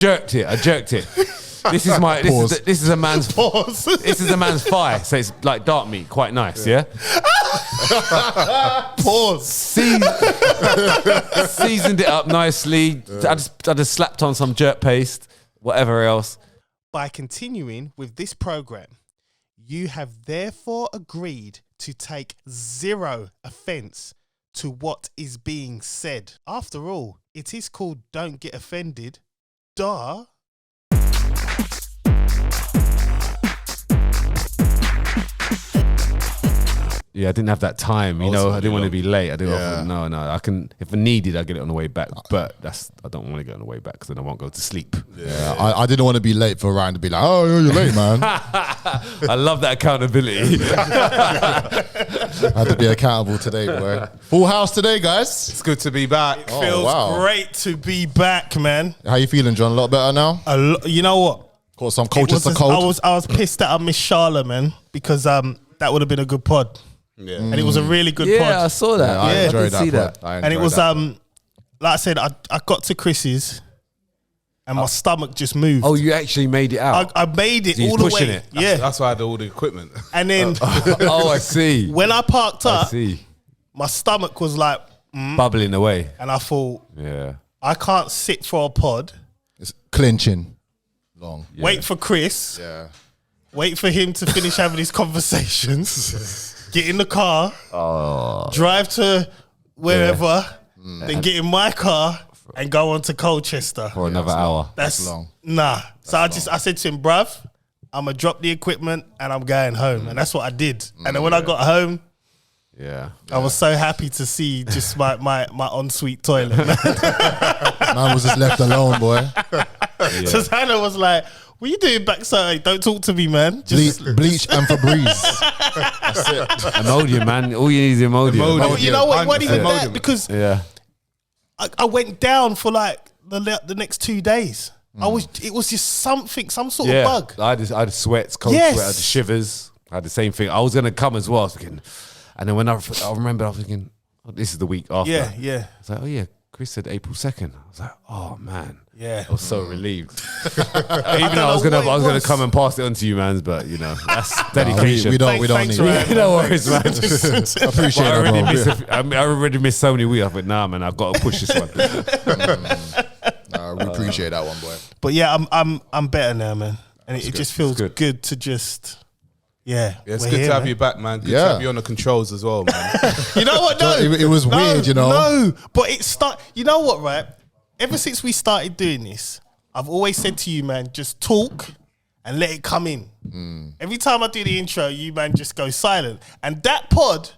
jerked it. I jerked it. This is my. This is a man's. Pause. This is a man's thigh. So it's like dark meat, quite nice. Yeah. Pause. Seasoned it up nicely. I just slapped on some jerk paste, whatever else. By continuing with this program, you have therefore agreed to take zero offence to what is being said. After all, it is called Don't Get Offended. Duh. Yeah, I didn't have that time. You know, I didn't want to be late. I didn't. No. I can. If I needed, I get it on the way back. But I don't want to get on the way back because then I won't go to sleep. Yeah, I didn't want to be late for Ryan to be like, "Oh, you're late, man." I love that accountability. I had to be accountable today, boy. Full house today, guys. It's good to be back. It feels great to be back, man. How you feeling, John? A lot better now? You know what? Caught some coaches to cold. I was pissed that I missed Charlotte, man, because that would have been a good pod. Yeah. And it was a really good pod. Yeah, I saw that. I enjoyed that. And it was like I said, I got to Chris's and my stomach just moved. Oh, you actually made it out. I made it So all the way. pushing it. Yeah. That's why I had all the equipment. And then Oh, I see. when I parked I up, see. my stomach was like, Bubbling away. and I thought, Yeah. I can't sit for a pod, It's clinching. Long. Yeah. wait for Chris, Yeah. wait for him to finish having his conversations, get in the car, drive to wherever, then get in my car and go on to Colchester. For another hour. That's long. Nah. So I said to him, bruv, I'm going to drop the equipment and I'm going home. And that's what I did. And then when I got home, Yeah. I was so happy to see just my ensuite toilet. Man was just left alone, boy. Susanna was like, what are you doing backside? Don't talk to me, man. Just Bleach and Febreze. That's it. Imodium, man. All you need is Imodium. You know what? It wasn't even 100%. that because Yeah. I went down for like the next 2 days. It was just some sort of bug. I had sweats, cold Yes. sweat, I had the shivers. I had the same thing. I was going to come as well. I was thinking, and then when I remember, I was thinking, oh, this is the week after. Yeah. I was like, oh yeah, Chris said April 2nd. I was like, oh man. Yeah. I was so relieved. Even though I was gonna come and pass it on to you, man, but you know, that's dedication. We don't Thanks, need Ryan. it. No worries, man. I appreciate I already missed so many weeks. I thought, nah, man, I've got to push this one. We appreciate that one, boy. But yeah, I'm better now, man. And it just feels good. good to just Yeah, it's we're good here, to have man. you back, man. Good to Yeah. have you on the controls as well, man. You know what? No, It was weird, you know. No, but you know what, right? Ever since we started doing this, I've always said to you, man, just talk and let it come in. Every time I do the intro, you, man, just go silent. And that pod,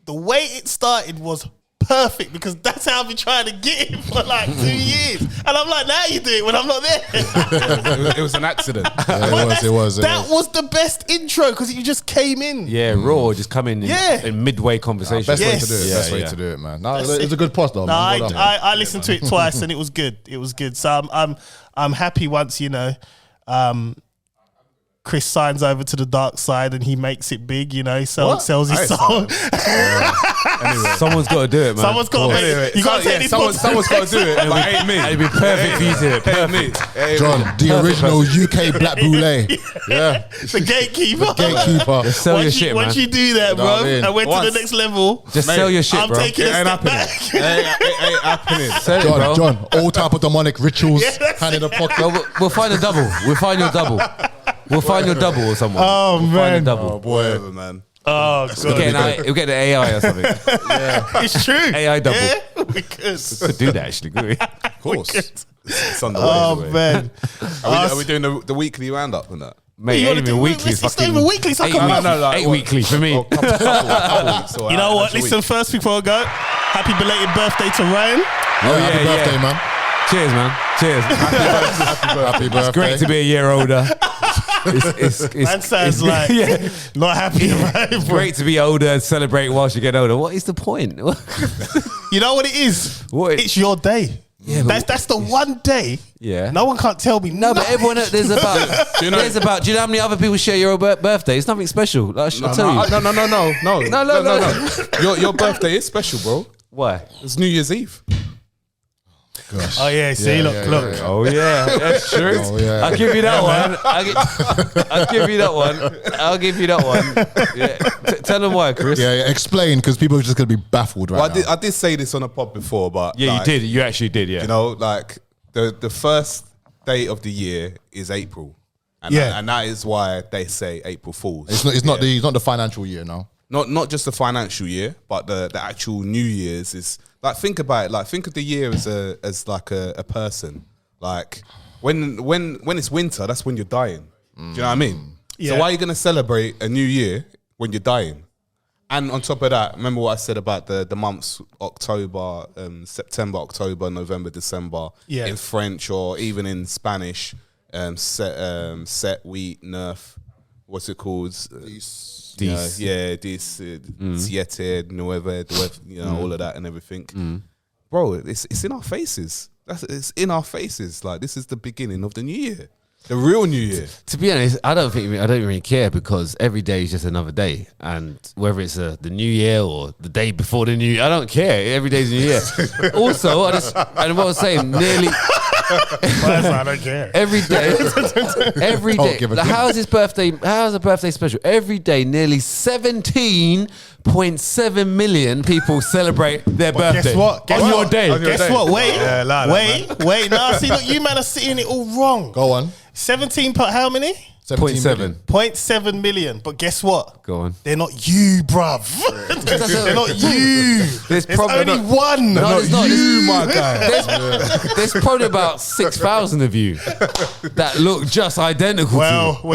the way it started was perfect because that's how I've been trying to get it for like 2 years. And I'm like, now you do it when I'm not there. It was an accident. It was. That was the best intro because you just came in. Yeah, raw, just come in midway conversation. Best way Yes. to do it. Yeah, Best way yeah. to do it, man. No, it's a good post, though. No, Man. Well done. I listened to it twice and it was good. It was good. So I'm happy once, you know, Chris signs over to the dark side and he makes it big, you know, sells his soul. Anyway, Someone's got to do it, man. Someone's got to make anyway, it. You got to take this pod. someone's got to do it, but it ain't me. It'd be perfect for you to do it. Ain't me. Perfect. John, the original UK Black Boule. Yeah. The gatekeeper. Gatekeeper. Just sell your shit, man. Once you do that, You know what I bro, mean? and went to Once. the next level, Just sell your shit, I'm bro. taking It a ain't step happening. back. It ain't happening. Sell it, bro. John, all type of demonic rituals, Yeah, that's hand in the pocket. Well, we'll find a double. We'll find your double. We'll find your double or someone. Oh, We'll man. find a double. Whatever, man. Oh, We'll God. get an AI or something. It's true. AI double. Yeah, we could. Could do that actually, could we? Of course. It's on the way. Oh, anyway. man. Are we doing the weekly roundup and that? Mate, You it wanna ain't even do- weekly. it's not fucking even weekly, it's like 8 a month. weekly. No, like 8 what? weekly for me. Couple weeks, or You know what? actual Listen, week. first before I go, happy belated birthday to Ryan. Happy birthday, man. Cheers, man. Cheers. Happy birthday. Great to be a year older. That sounds like not happy about it, bro. Great to be older and celebrate whilst you get older. What is the point? You know what it is? What? It's your day. Yeah, but that's the one day. Yeah. No one can't tell me. No, but everyone there's about. Do you know how many other people share your birthday? It's nothing special. Like, I'll tell you. No. Your birthday is special, bro. Why? It's New Year's Eve. Gosh. Oh yeah, see, look. Oh yeah, that's true. Oh, yeah. I'll give you that one. I'll give you that one. Yeah. Tell them why, Chris. Yeah, explain, because people are just going to be baffled right now. I did say this on a pod before, but Yeah, like, you did. You actually did. Yeah. You know, like the first day of the year is April, and and that is why they say April Fools. It's not the financial year now. Not just the financial year, but the actual New Year's is like, think about it. Like, think of the year as like a person. Like when it's winter, that's when you're dying. Do you know what I mean? Yeah. So why are you gonna celebrate a new year when you're dying? And on top of that, remember what I said about the months October, September, October, November, December in French or even in Spanish, set, wheat, nerf, what's it called? Siete, nueve, all of that and everything. Bro, it's in our faces. It's in our faces. Like, this is the beginning of the new year. The real new year. To be honest, I don't really care, because every day is just another day, and whether it's the new year or the day before the new year, I don't care. Every day's a new year. Also, and what I was saying, nearly I don't care. every day. Like, how's his birthday? How's a birthday special? Every day, nearly 17.7 million people celebrate their birthday. Guess what? On your day. Guess what? Wait. Wait. Nah, see, look, you man are sitting it all wrong. Go on. 17. How many? 0.7. 0.7 million. But guess what? Go on. They're not you, bruv. They're not you. There's only one. No, there's not. You, my guy. There's probably about 6,000 of you that look just identical. Well, to you.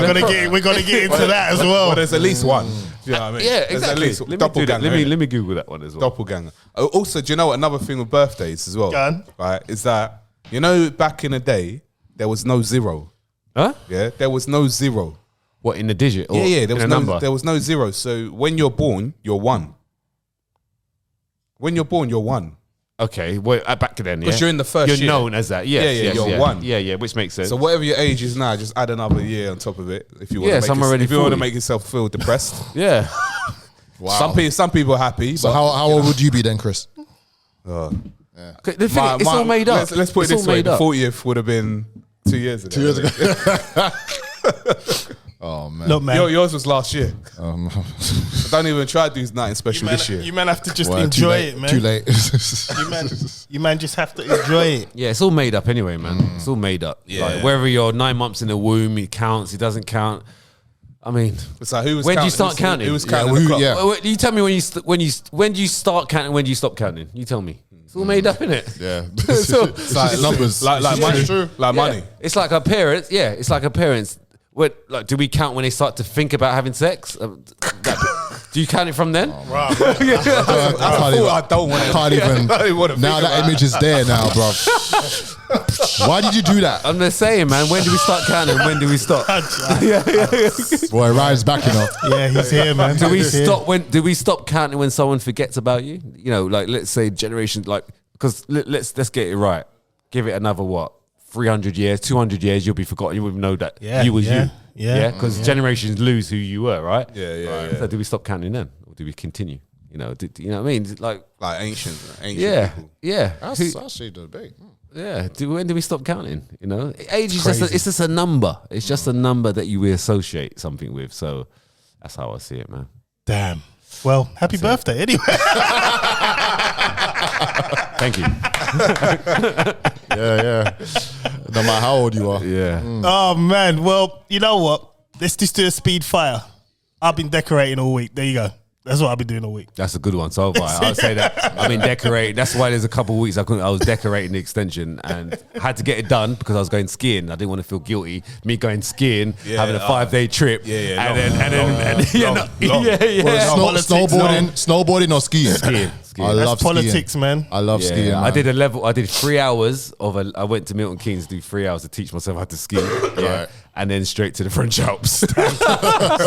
we're gonna get into that as well. Well, there's at least one. You know what I mean? Yeah, There's exactly. at least Let me doppelganger. let me Google that one as well. Doppelganger. Also, do you know what another thing with birthdays as well? Go on. Right, is that, you know, back in the day, there was no zero. Huh? Yeah, there was no zero. What, in a digit? Or There in was a no number. There was no zero. So when you're born, you're one. When you're born, you're one. Okay, well, back then, yeah. Because you're in the first You're year. known as that. Yes, you're one. Yeah, which makes sense. So whatever your age is now, just add another year on top of it. If you want Yeah, to so I'm make, already if you want to 40. make yourself feel depressed. Yeah. Wow. Some people are happy. So but how old would you be then, Chris? Okay, the thing is, it's all made up. Let's put it It's this all way: made the up. 40th would have been 2 years ago. 2 years ago. Oh man. Look, man. Yours was last year. I don't even try to do nothing special this year. You man have to just Well, enjoy it, man. Too late. You man just have to enjoy it. Yeah, it's all made up anyway, man. It's all made up. Yeah. Like, whether you're 9 months in the womb, it counts, it doesn't count. I mean, It's like, who was when do you counting? start counting? Who was Yeah, counting the clock? yeah. Wait, you tell me when do you start counting, when do you stop counting? You tell me. It's all made up, innit? Yeah. So- It's like numbers. Like money. Like money. Yeah. It's like our parents. Yeah, it's like our parents. What, like, do we count when they start to think about having sex? Do you count it from then? I don't want to. can't even. Now that image is there now, bro. Why did you do that? I'm just saying, man. When do we start counting? When do we stop? Boy, Ryan's back, you know. Yeah, he's here, man. Do we He's here. stop when? Do we stop counting when someone forgets about you? You know, like, let's say generation, like, because let's get it right. Give it another 300 years, 200 years, you'll be forgotten. You wouldn't know that you was you. Yeah. Because generations lose who you were, right? Yeah. So do we stop counting then, or do we continue? You know, you know what I mean? It's like ancient people. yeah. That's actually the debate. Yeah. When do we stop counting? You know, age is it's just a number. It's just a number that you associate something with. So that's how I see it, man. Damn. Well, happy birthday anyway. Thank you. Yeah. No matter how old you are. Yeah. Oh man. Well, you know what? Let's just do a speed fire. I've been decorating all week. There you go. That's what I've been doing all week. That's a good one. So far, I would say that I've been decorating. That's why there's a couple of weeks I was decorating the extension and I had to get it done because I was going skiing. I didn't want to feel guilty. Me going skiing, having a 5-day trip, snowboarding or skiing. Skiing. I love politics, skiing. man. I love skiing. Yeah, Man. I did 3 hours I went to Milton Keynes to do 3 hours to teach myself how to ski. Right. And then straight to the French Alps.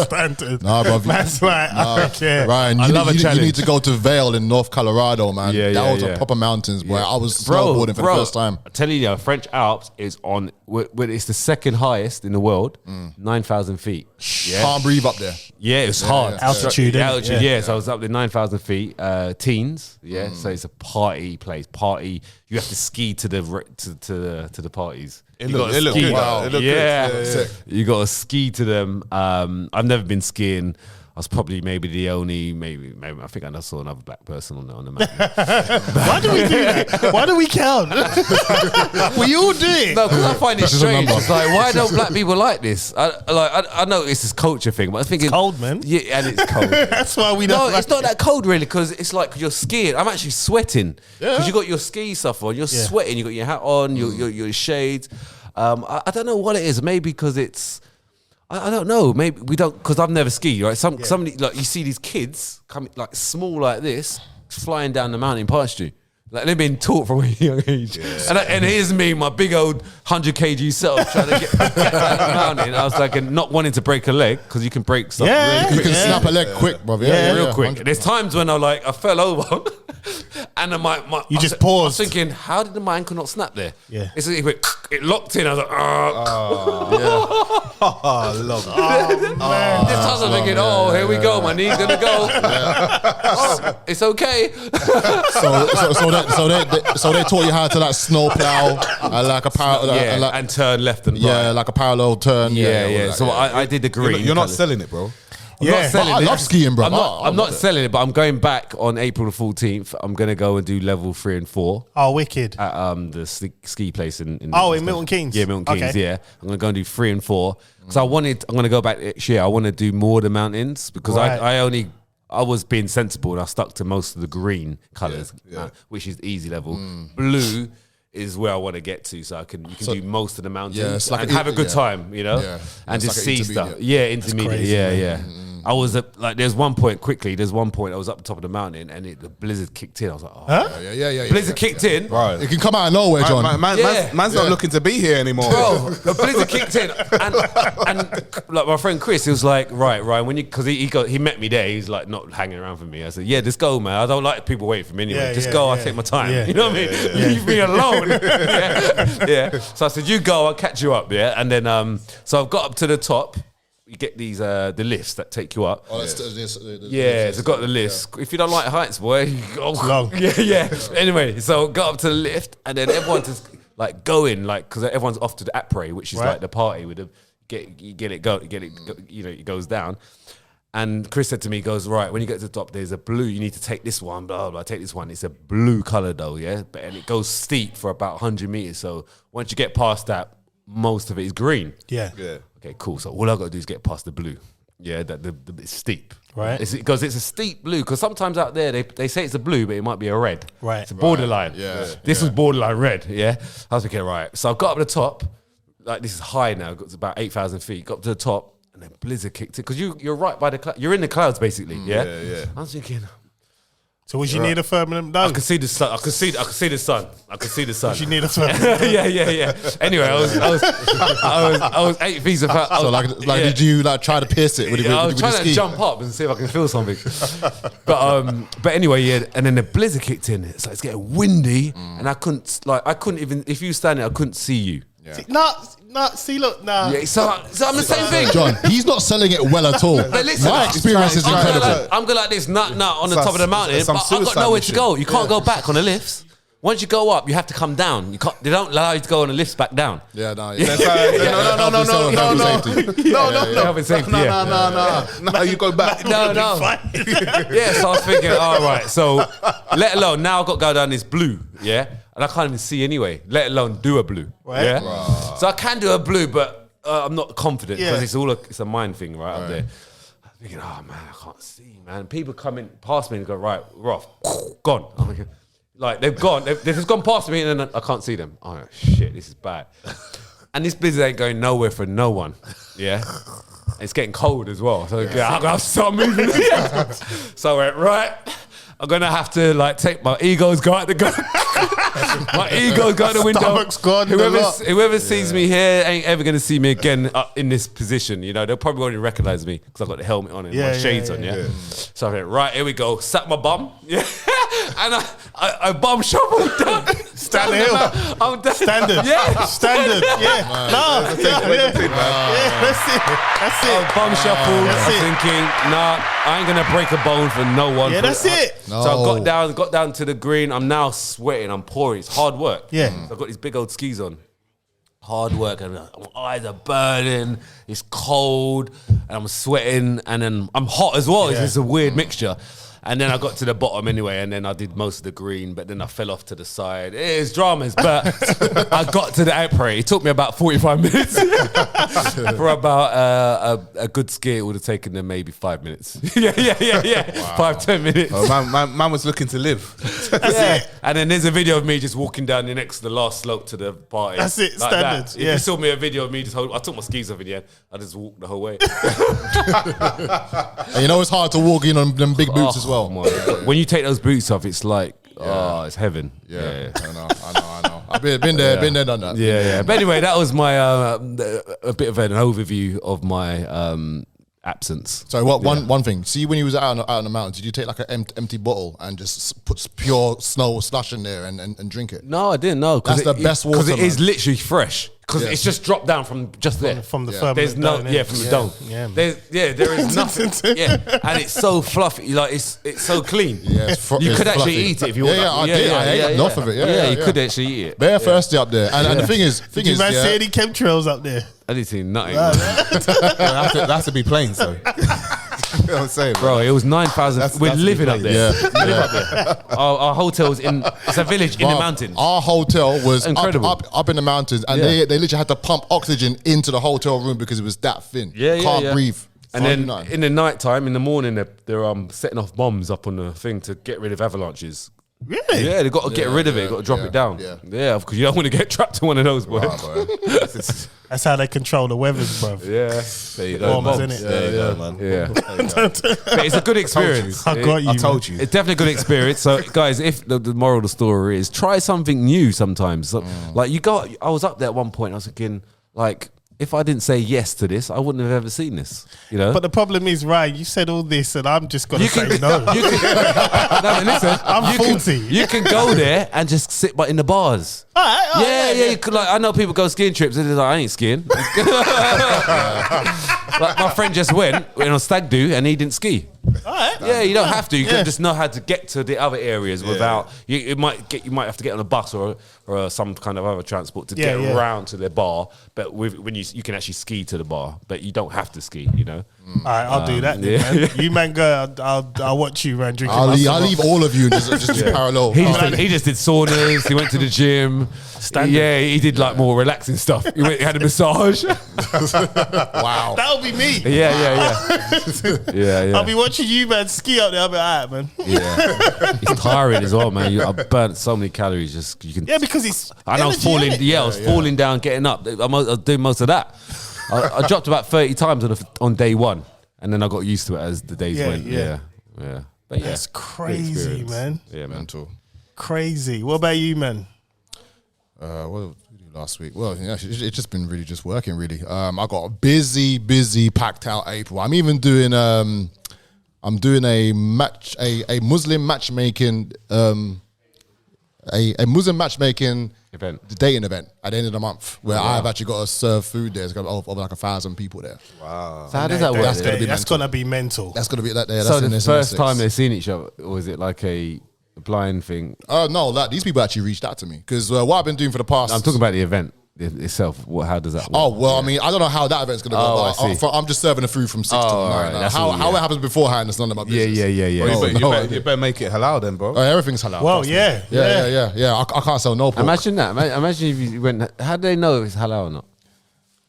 Standard. Nah, bro. Man's like, I don't care. Ryan, I love a you challenge. need to go to Vail in North Colorado, man. Yeah, that yeah, was yeah. a proper mountains, boy. I was snowboarding for the first time. I'm telling you, French Alps is it's the second highest in the world, 9,000 feet. Yeah. Can't breathe up there. Yeah, it was hard. Altitude, altitude. yeah. So I was up to 9,000 feet. Teens, so it's a party place. Party. You have to ski to the parties. It looked good. Wow. It looked Yeah, you got to ski to them. I've never been skiing. I was probably maybe the only, maybe I think I saw another black person on the mountain. Why do we do that? Why do we count? We all do it. No, because I find it strange. It's like, why don't black people like this? I know it's this culture thing, but I'm thinking, cold, man. Yeah, and it's cold. That's why we don't. No, it's not that cold really, because it's like you're skiing. I'm actually sweating because you got your ski stuff on. You're sweating. You got your hat on. Your shades. I don't know what it is. Maybe because it's. I don't know. Maybe we don't, because I've never skied, right? Somebody, like, you see these kids coming, like, small like this, flying down the mountain past you. Like, they've been taught from a young age. Yeah. And here's me, my big old 100 kg self, trying to get down the mountain. I was like, and not wanting to break a leg, because you can break stuff really quick. You can snap a leg quick, bro. Real quick. 100%. There's times when I fell over, and then you just paused. I was thinking, how did my ankle not snap there? Yeah. It locked in. I was like, Love man. This time I'm thinking, here we go. My knee's gonna go. It's okay. So they taught you how to like snow plow, like a parallel, and turn left and right. Yeah, like a parallel turn. Yeah. So I did the green. You're not selling it, bro. I'm not selling I love skiing, bro. I'm not selling it, but I'm going back on April the 14th. I'm going to go and do level 3 and 4. Oh, wicked. At the ski place in Milton Keynes. Yeah, Milton Keynes, yeah. I'm going to go and do 3 and 4. Because I'm going to go back next year. I want to do more of the mountains because I was being sensible and I stuck to most of the green colours, which is easy level. Blue is where I want to get to, so you can do most of the mountains and have a good time, you know, and just see stuff. Yeah, intermediate. Yeah. I was there's one point I was up the top of the mountain and the blizzard kicked in. I was like, yeah. Blizzard kicked in. Right. It can come out of nowhere, John. Man's not looking to be here anymore. Bro, the blizzard kicked in, and like my friend Chris, he was like, right, Ryan, because he met me there. He's like not hanging around for me. I said, yeah, just go, man. I don't like people waiting for me anyway. Just go. I'll take my time. You know what I mean? Leave me alone. Yeah. So I said, you go. I'll catch you up. Yeah. And then so I've got up to the top. You get these the lifts that take you up. Oh, it's got the lifts. Yeah. If you don't like heights, boy, you go long. Yeah. Anyway, so got up to the lift, and then everyone just like going because everyone's off to the après, which is like the party with the it goes down. And Chris said to me, he goes, right, when you get to the top, there's a blue. You need to take this one, blah, blah, take this one. It's a blue color though, yeah? And it goes steep for about 100 meters. So once you get past that, most of it is green. Yeah. Okay, cool. So all I got to do is get past the blue. Yeah, the it's steep. Right. Because it's a steep blue. Because sometimes out there, they say it's a blue, but it might be a red. Right. It's a borderline. Yeah. This was borderline red, yeah? I was thinking, right. So I got up to the top. Like, this is high now. It's about 8,000 feet. Got up to the top. And then blizzard kicked it because you're right by the clouds. You're in the clouds basically. Yeah. I was thinking. So was you near the firmament dome? I could see the sun. I could see the sun. Was you near the firmament dome? Yeah. Anyway, I was 8 feet apart. So did you like try to pierce it? I was trying to jump up and see if I can feel something. But anyway, and then the blizzard kicked in. So it's getting windy, and I couldn't even. If you were standing, I couldn't see you. Yeah. Look. Yeah, so I'm the same thing. John, he's not selling it well at all. Listen, my experience is incredible. I'm good like this, nut on the top of the mountain, but I've got nowhere to go. You can't go back on the lifts. Once you go up, you have to come down. You can't. They don't allow you to go on the lifts back down. No. No. Health and safety. No, you go back. No. Yeah, so I was thinking, all right, so let alone now I've got to go down this blue, yeah? And I can't even see anyway, let alone do a blue. Right. Yeah? Wow. So I can do a blue, but I'm not confident because it's a mind thing up there. I'm thinking, oh man, I can't see, man. People come in past me and go, right, we're off. Gone. I'm thinking, like they've gone. They've just gone past me and then I can't see them. Oh shit, this is bad. And this blizzard ain't going nowhere for no one. Yeah. It's getting cold as well. So I gotta start moving. So I went, right, I'm gonna have to like take my egos go out the go. My ego's go out the window. Stomach's gone. Whoever sees me here ain't ever gonna see me again in this position. You know, they'll probably already recognize me because I've got the helmet on and my shades on. Yeah. So I went, right, here we go. Sat my bum. Yeah. I bum shoveled down. Stand the hill. I'm down. Standard. Yeah. Standard. Yeah. No. Yeah. That's it. That's it. Bum shuffle. That's I'm it. thinking, nah, I ain't gonna break a bone for no one. Yeah, that's it. So I got down to the green. I'm now sweating. I'm pouring. It's hard work. Yeah. So I've got these big old skis on. Hard work, and my eyes are burning. It's cold, and I'm sweating, and then I'm hot as well. It's just a weird mixture. And then I got to the bottom anyway, and then I did most of the green, but then I fell off to the side. It's dramas, but I got to the outparade. It took me about 45 minutes. For about a good ski, it would have taken them maybe 5 minutes. Yeah. Wow. 5-10 minutes. Oh, man was looking to live. That's it. And then there's a video of me just walking down the last slope to the party. That's it, Like standard. that. Yeah. If you saw me a video of me just I took my skis off in the end. I just walked the whole way. And you know it's hard to walk in on them big boots as well. My God. When you take those boots off, it's like, it's heaven. Yeah. I know. I've been there, done that. Yeah. But anyway, that was my a bit of an overview of my absence. So one thing. See, when you was out on the mountains, did you take like an empty bottle and just put pure snow slush in there and drink it? No, I didn't know. That's the best water, because it is man. literally fresh. Because it's just dropped down from just there. From the There's firmament no, dome, from the dome. Yeah, man. There is nothing. And it's so fluffy. Like it's so clean. Yeah, you it's could actually fluffy. eat it if you want. I did. I ate enough of it. Yeah, you could actually eat it. Bare thirsty up there. And the thing is, Did you man see any chemtrails up there? I didn't see nothing. That has to be plain, so. You know what I'm saying, Bro, it was 9,000. We're living up there. Yeah. We live up there. Our hotel's it's a village in the mountains. Our hotel was Incredible. up in the mountains, and they literally had to pump oxygen into the hotel room because it was that thin. Can't breathe. And then in the night time, in the morning, they're setting off bombs up on the thing to get rid of avalanches. Really? Yeah, they've got to get rid of it. Got to drop it down. Yeah, because you don't want to get trapped in one of those, boy. That's how they control the weathers, bro. Yeah. There you go. Bombs, innit? There you go, man. Yeah. But it's a good experience. I got you. I told you. It's definitely a good experience. So, guys, if the moral of the story is try something new sometimes. So, like I was up there at one point. I was thinking, like, if I didn't say yes to this, I wouldn't have ever seen this. You know. But the problem is, Ryan, you said all this, and I'm just gonna say no. No, but listen, I'm 40. You can go there and just sit in the bars. All right, Yeah. You could, like, I know people go skiing trips and they're like, I ain't skiing. Like my friend just went on stag do and he didn't ski. All right. Yeah, you don't have to. You can just know how to get to the other areas without. You might have to get on a bus or some kind of other transport to get around to the bar. But when you can actually ski to the bar, but you don't have to ski. You know. All right, I'll do that. Then, man. You man go. I'll watch you, man. Drinking. I'll leave all of you just parallel. He just did saunas. He went to the gym. Standard. Yeah, he did like more relaxing stuff. He had a massage. Wow. That'll be me. Yeah. I'll be watching you, man, ski up there. I'll be all right, man. Yeah, it's tiring as well, man. I burnt so many calories. Just you can. Yeah, because it's. I know I was falling. innit? I was falling down, getting up. I was doing most of that. I dropped about 30 times on day one, and then I got used to it as the days went. Yeah. But yeah, That's crazy, man. Yeah, man. Mental. Crazy. What about you, man? What did we do last week? Well, yeah, it's just been really just working. Really, I got a busy, packed out April. I'm even doing I'm doing a Muslim matchmaking a Muslim matchmaking event, dating event at the end of the month where I've actually got to serve food there. There's going to be over like 1,000 people there. Wow. So how does that work? That's gonna be mental. That's going to be that day. So the first time they've seen each other, or was it like a blind thing? No, these people actually reached out to me because what I've been doing for the past. I'm talking about the event itself. How does that work? Oh, well, I mean, I don't know how that event's going to go. Oh, but I see. I'm just serving the food from 6 to 9. right, How it happens beforehand is none of my business. Yeah. Well, you better make it halal then, bro. Everything's halal. Well, trust me. yeah. I can't sell no pork. Imagine that. Imagine if you went. How do they know if it's halal or not?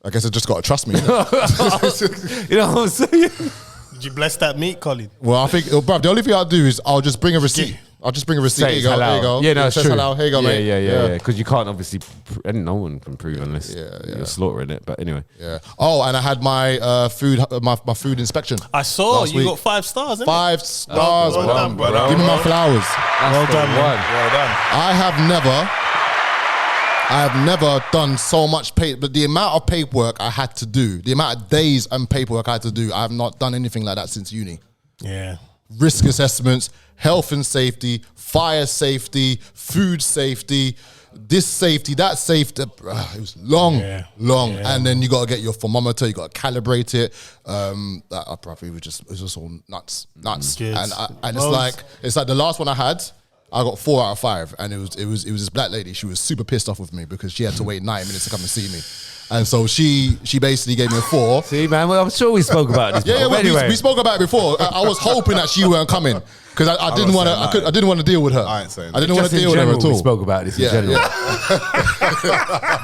I guess I just got to trust me. innit? You know what I'm saying? Did you bless that meat, Colin? Well, I think, bruv, the only thing I'll do is I'll just bring a receipt. I'll just bring a receipt. Here you go. There you go. Yeah, no, it's It says true. halal. Here you go, mate. Yeah. Because you can't obviously. No one can prove unless you're slaughtering it. But anyway. Yeah. Oh, and I had my food, my food inspection. I saw last you week. got 5 stars. Innit? 5 stars, well bro. done, brother. Give me my flowers. Well done, man. Well done. I have never done so much paper, but the amount of paperwork I had to do, the amount of days and paperwork I had to do, I have not done anything like that since uni. Yeah. risk assessments, health and safety, fire safety, food safety, this safety, that safety. It was long. And then you got to get your thermometer, you got to calibrate it. That probably was just all nuts. And it's like the last one I had, I got 4 out of 5, and it was this black lady. She was super pissed off with me because she had to wait 9 minutes to come and see me. And so she basically gave me a 4. See, man, well, I'm sure we spoke about this. We spoke about it before. I was hoping that she weren't coming because I didn't want to. I didn't want to deal with her. I didn't want to deal with her at all. We spoke about this in general.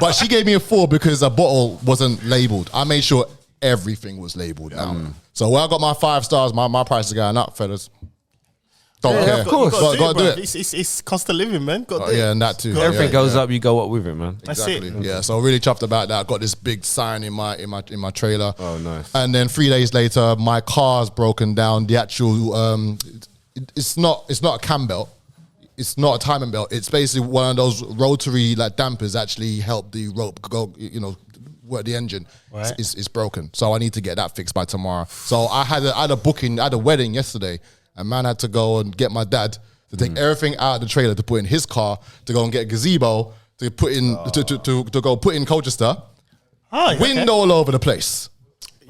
But she gave me a 4 because a bottle wasn't labelled. I made sure everything was labelled now. So when I got my 5 stars, my price is going up, fellas. Don't care. Of course. Got to do it. It's cost of living, man. Got to do it. Yeah, and that too. Everything goes up, you go up with it, man. Exactly. That's it. Yeah, so really chuffed about that. I got this big sign in my trailer. Oh, nice. And then 3 days later, my car's broken down. The actual it's not a cam belt. It's not a timing belt. It's basically one of those rotary like dampers actually help the rope go, work the engine. Right. It's broken. So I need to get that fixed by tomorrow. So I had a booking, I had a wedding yesterday. And man had to go and get my dad to take everything out of the trailer to put in his car, to go and get a gazebo to put in to go put in Colchester. Wind all over the place.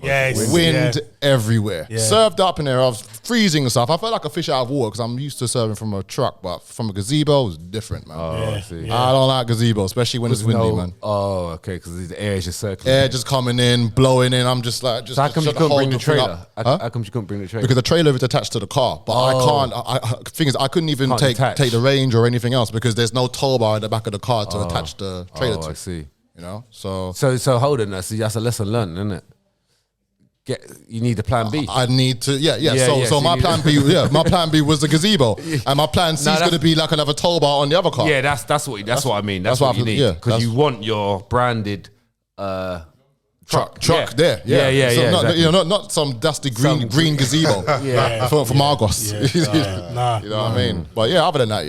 Yes. Wind everywhere. Yeah. Served up in there. I was freezing and stuff. I felt like a fish out of water because I'm used to serving from a truck, but from a gazebo, it's different, man. I see. I don't like gazebo, especially when it's windy, man. Oh, okay, because the air is just circling. Air just coming in, blowing in. I'm just like, so how come you couldn't bring the trailer? How come you couldn't bring the trailer? Because the trailer is attached to the car, but I can't. Thing is, I couldn't even take the range or anything else because there's no tow bar in the back of the car to attach the trailer to. I see. So hold on, that's a lesson learned, isn't it? You need a plan B. I need to, So my plan B was the gazebo, and my plan C is going to be like another tow bar on the other car. Yeah, that's what I mean. That's what you need because you want your branded truck there. Yeah. Exactly. Not some dusty green gazebo from Argos. You know what I mean? But yeah, other than that,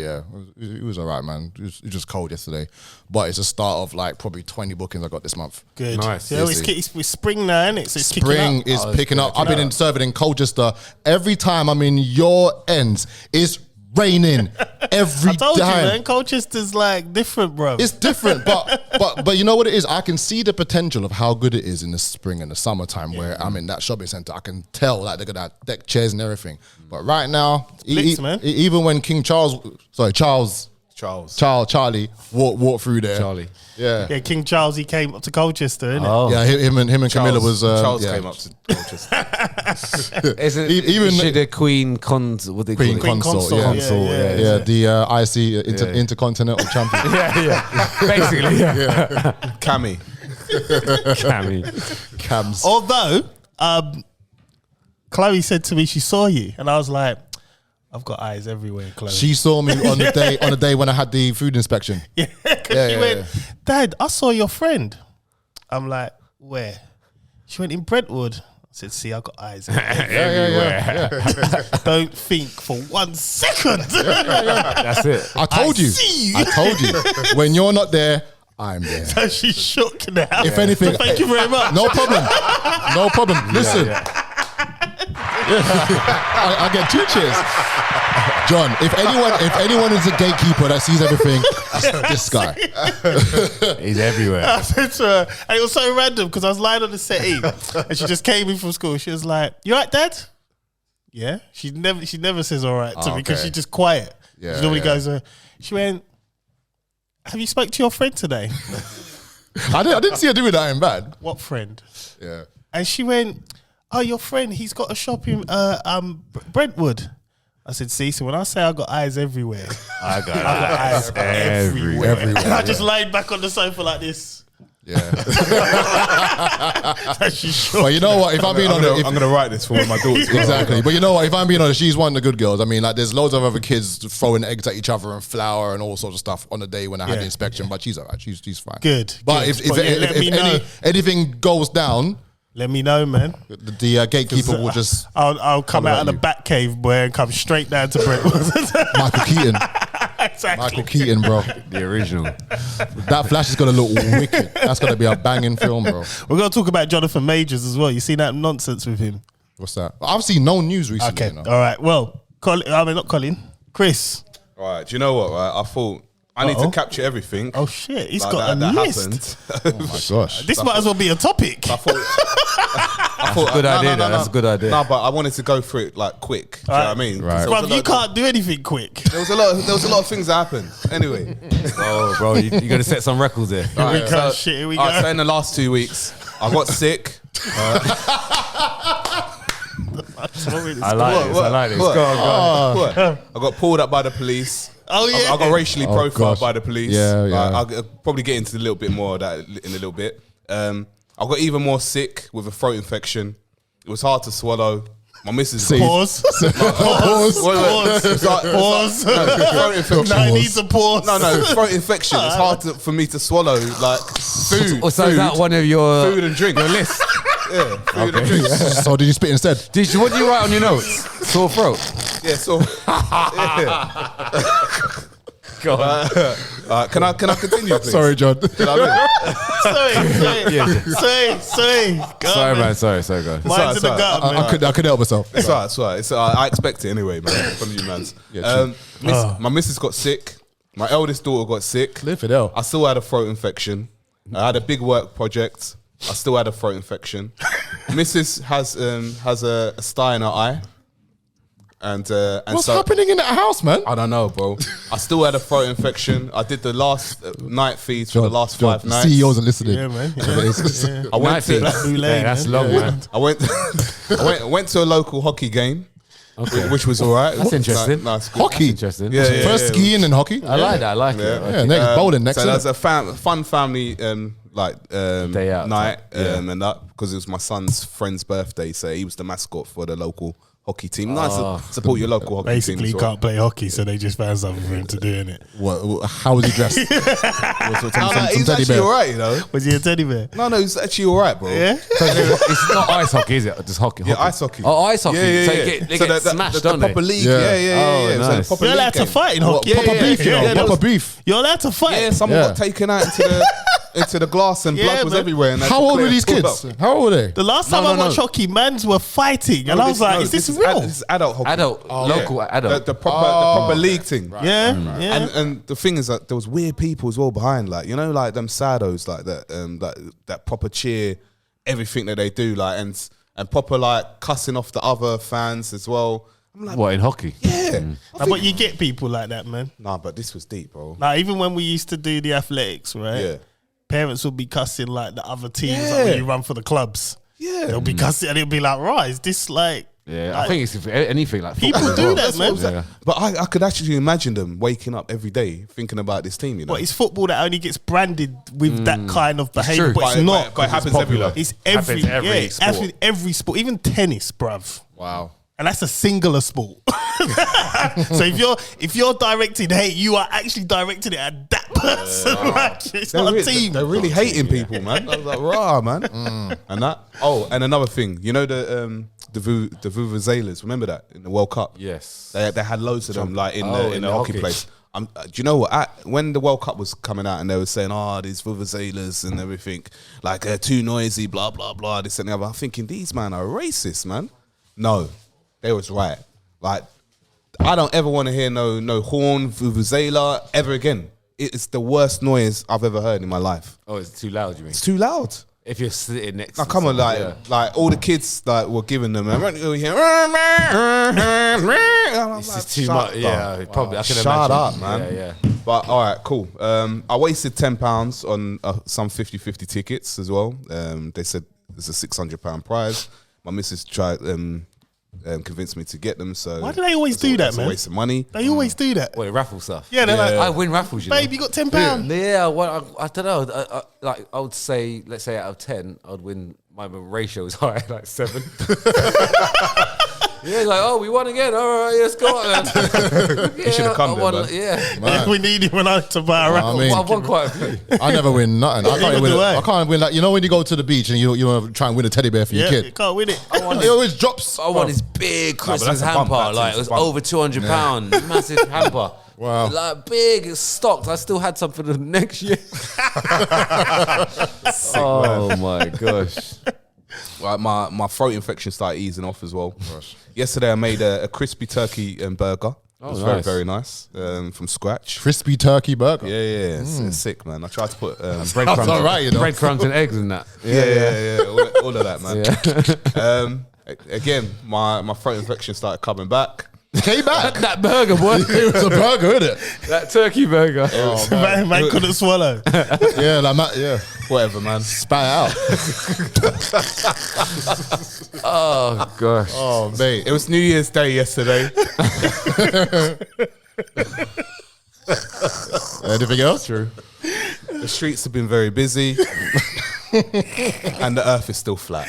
it was all right, man. It was just cold yesterday, but it's a start of like probably 20 bookings I got this month. Good, nice. Yeah, it's spring now, isn't it? So spring is picking up. I've been serving in Colchester. Every time I'm in your ends, it's raining every time. I told you, man, Colchester's like different, bro. It's different, but you know what it is? I can see the potential of how good it is in the spring and the summertime where I'm in that shopping centre. I can tell like they're gonna have deck chairs and everything. But right now, even when Charlie walked through there. Charlie. Yeah, King Charles, he came up to Colchester, innit? Oh. Yeah, him and Camilla was... Charles came up to Colchester. Isn't the Queen Consort? The IC Intercontinental Champion. Basically, Cams. Although, Chloe said to me she saw you, and I was like, I've got eyes everywhere, Chloe. She saw me on the day when I had the food inspection. She went, Dad, I saw your friend. I'm like, where? She went, in Brentwood. I said, see, I got eyes everywhere. Don't think for 1 second. That's it. I told you. When you're not there, I'm there. So she's shook now. If anything, thank you very much. No problem. Listen. I get 2 cheers. John, if anyone is a gatekeeper that sees everything, this guy. He's everywhere. I said to her, and it was so random because I was lying on the settee and she just came in from school. She was like, "You all right, Dad?" Yeah. She never says all right to me because she's just quiet. Yeah, she normally goes, she went, "Have you spoke to your friend today?" I didn't see her doing that in bad. What friend? Yeah. And she went, "Oh, your friend, he's got a shop in Brentwood." I said, see, so when I say I got eyes everywhere, I got eyes everywhere. And I just laid back on the sofa like this. Yeah. But you know what? If I'm being honest, I'm going to write this for one of my daughters. Exactly. But you know what? If I'm being honest, she's one of the good girls. I mean, like, there's loads of other kids throwing eggs at each other and flour and all sorts of stuff on the day when I had the inspection. But she's all right. She's fine. Good. But if anything goes down, let me know, man. The gatekeeper will just... I'll come out of the back cave, boy, and come straight down to Brentwood. Michael Keaton. Exactly. Michael Keaton, bro. The original. That Flash is going to look wicked. That's going to be a banging film, bro. We're going to talk about Jonathan Majors as well. You seen that nonsense with him? What's that? I've seen no news recently. Okay, all right. Well, not Colin. Chris. All right, do you know what? Right, I thought I need to capture everything. Oh shit, he's like got that a list. Oh my gosh. This might as well be a topic. I thought, Good idea. That's a good idea. No, but I wanted to go through it like quick. Do you know what I mean? Right. Bruv, you can't do anything quick. There was a lot of things that happened. Anyway, Oh, bro, you're going to set some records there. Here we go. Shit, here we go. So in the last 2 weeks, I got sick. I like this. Go on. What? I got pulled up by the police. Oh yeah. I got racially profiled gosh. by the police. Yeah, yeah. I'll probably get into a little bit more of that in a little bit. I got even more sick with a throat infection. It was hard to swallow. My missus. Pause. Pause. Pause. Throat infection. No, it needs a pause. No, throat infection. It's hard for me to swallow like food. So is that one of your food and drink? Your list? Yeah, food and drink. So did you spit instead? What do you write on your notes? Sore throat. Yeah, so Go on. can I continue, please? Sorry, John. Sorry. Sorry, man. Sorry, go. Mine's in the gut, man. I couldn't help myself. It's alright. I expect it anyway, man. From you, man. My missus got sick. My eldest daughter got sick. Live it out. I still had a throat infection. I had a big work project. I still had a throat infection. Mrs. has a sty in her eye. And What's happening in that house, man? I don't know, bro. I still had a throat infection. I did the last night feeds for the last 5 nights. CEOs are listening. Yeah, man. I went to That's long, man. I went to a local hockey game, which was all right. That's interesting. Nice. Hockey. Interesting. Yeah. First skiing and hockey. I like that. I like it. Yeah, next bowling next. So innit? there's a fun family Day out night yeah. and that because it was my son's friend's birthday, so he was the mascot for the local hockey team. Nice to support your local hockey Basically, team. he can't play hockey, so they just found something for him to do in it. How was he dressed? He's actually all right, you know. Was he a teddy bear? No, he's actually all right, bro. Yeah. It's not ice hockey, is it? Just hockey. Yeah, ice hockey. Oh, ice hockey. Yeah. So they get smashed, the don't they? proper league. Yeah. Yeah. Oh, So the nice. proper You're league allowed to game. fight in hockey. Proper beef, you know. yeah, Proper beef. You're allowed to fight. Yeah, someone got taken out into the glass and Yeah, blood was man. everywhere. And they How had to old clear were these it all kids? up. How old were they? The last time I watched hockey, mans were fighting, and I was like, "Is this real?" This is adult hockey. Local adult. The proper league thing. Yeah, yeah. And the thing is that there was weird people as well behind, like you know, like them saddos, like that proper cheer everything that they do, like and proper like cussing off the other fans as well. I'm like, What, in hockey? yeah, But you get people like that, man. nah, but this was deep, bro. Like even when we used to do the athletics, right? Yeah. Parents would be cussing like the other teams like Yeah. when you run for the clubs. Yeah, They'll be cussing and it'll be like, right, is this like Yeah, I think it's anything like people football do as that, well. man. Yeah. But I could actually imagine them waking up every day thinking about this team. You know, But it's football that only gets branded with that kind of behavior, true. but it's But not. it happens everywhere. It's every Happens every sport. every sport, even tennis, bruv. Wow. And that's a singular sport. So if you're directing hate, you are actually directing it at that person. Right? It's not a team. They're really hating people, man. I was like, rah, man. And that. Oh, and another thing, you know the vuvuzelas. Remember that in the World Cup? Yes. They had loads of them, like in in the the hockey hockey. place. Do you know what? When the World Cup was coming out and they were saying, these vuvuzelas and everything, like too noisy, blah blah blah, this and the other. I'm thinking these man are racist, man. No, they was right. Like, I don't ever want to hear no horn, vuvuzela ever again. It's the worst noise I've ever heard in my life. Oh, it's too loud, you mean? It's too loud. If you're sitting next Now, to come on, someone, like all the kids like were giving them. This This is too much. Yeah, probably. I can Shut imagine. up, man. Yeah. But all right, cool. I wasted £10 on some 50-50 tickets as well. They said there's a £600 prize. My missus tried convinced me to get them. So Why do they always do that, that's man? a waste of money. They always do that. What, raffle stuff? Yeah, they're like, I win raffles, you know. babe, you got £10. Yeah, well, I don't know. I would say, let's say out of 10, I'd win. My ratio is high, like 7. Yeah, like, oh, we won again. All right, let's go on. You should have come then, man. Yeah, We need you to buy a raffle. mean- I've won quite a few. I never win nothing. I can't Neither win. do I. I can't win. Like, you know when you go to the beach and you want to try and win a teddy bear for your Yeah, you kid. can't win it. It always drops. I won this big Christmas that's a bump, hamper. that Like, is it was a bump. over £200. Massive hamper. Wow. Like, big, it's stocked. I still had some for the next year. Oh, my gosh. Right, my throat infection started easing off as well. Yesterday I made a crispy turkey burger. It was very, very nice from scratch. Crispy turkey burger. Yeah. It's sick, man. I tried to put breadcrumbs, all right, you know. breadcrumbs and eggs and that. Yeah. All of that, man. Again, my throat infection started coming back. Came back. That burger, boy. It was a burger, isn't it? That turkey burger. Oh, Man couldn't swallow. Yeah, like Whatever, man. spat out. Oh gosh. Oh, mate. It was New Year's Day yesterday. Anything else? True. The streets have been very busy. And the earth is still flat.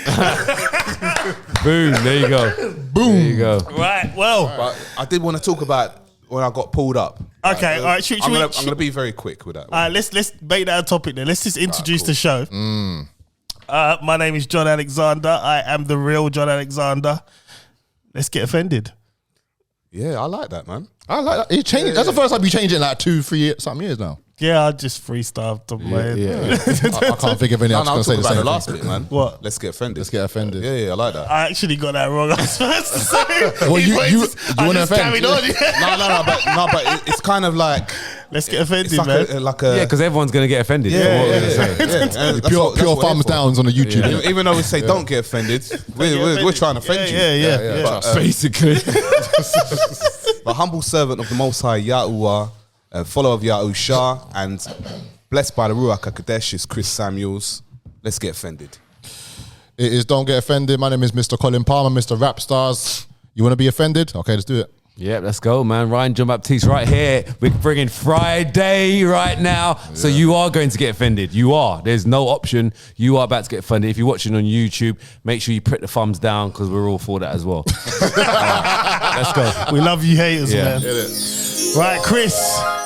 Boom. There you go. Boom. There you go. Right, well. But I did want to talk about when I got pulled up. Okay, all right. I'm going to be very quick with that. All right, let's make that a topic then. Let's just introduce the show. My name is John Alexander. I am the real John Alexander. Let's get offended. Yeah, I like that, man. I like that. It changed. That's the first time you changed it in like 2-3 years, some years now. Yeah, I just freestyled top of my head. I can't think of any. I'm I'll just going talk to say the about same the last thing. bit, man. What? Let's get offended. Let's get offended. Yeah, I like that. I actually got that wrong. I was supposed to say. Well, you I want to just offend? carried on. but it's kind of like Let's get offended, it's man. like a Yeah, because everyone's gonna get offended. yeah, What we're yeah, gonna say. yeah. That's Pure what we're thumbs here for. downs on the YouTube. innit? Even though we say don't get offended, we're trying to offend you. Yeah. But, Basically. a humble servant of the Most High Yahuwah, a follower of Yahusha, and blessed by the Ruach HaKodesh is Chris Samuels. Let's get offended. It is Don't Get Offended. My name is Mr. Colin Palmer, Mr. Rap Stars. You want to be offended? Okay, let's do it. Yeah, let's go, man. Ryan John Baptiste right here. We're bringing Friday right now. Yeah. So you are going to get offended. You are. There's no option. You are about to get offended. If you're watching on YouTube, make sure you put the thumbs down because we're all for that as well. Let's go. We love you haters, Yeah. man. Right, Chris,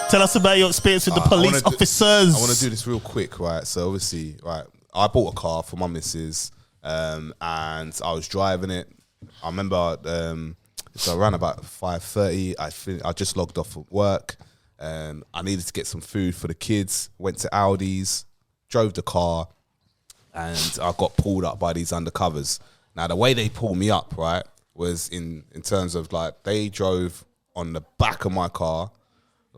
tell us about your experience with the police officers. I want to do this real quick, right? So obviously, right, I bought a car for my missus, and I was driving it. I remember, so around about 5:30, I just logged off of work. I needed to get some food for the kids. Went to Aldi's, drove the car, and I got pulled up by these undercovers. Now, the way they pulled me up, right, was in terms of like they drove on the back of my car,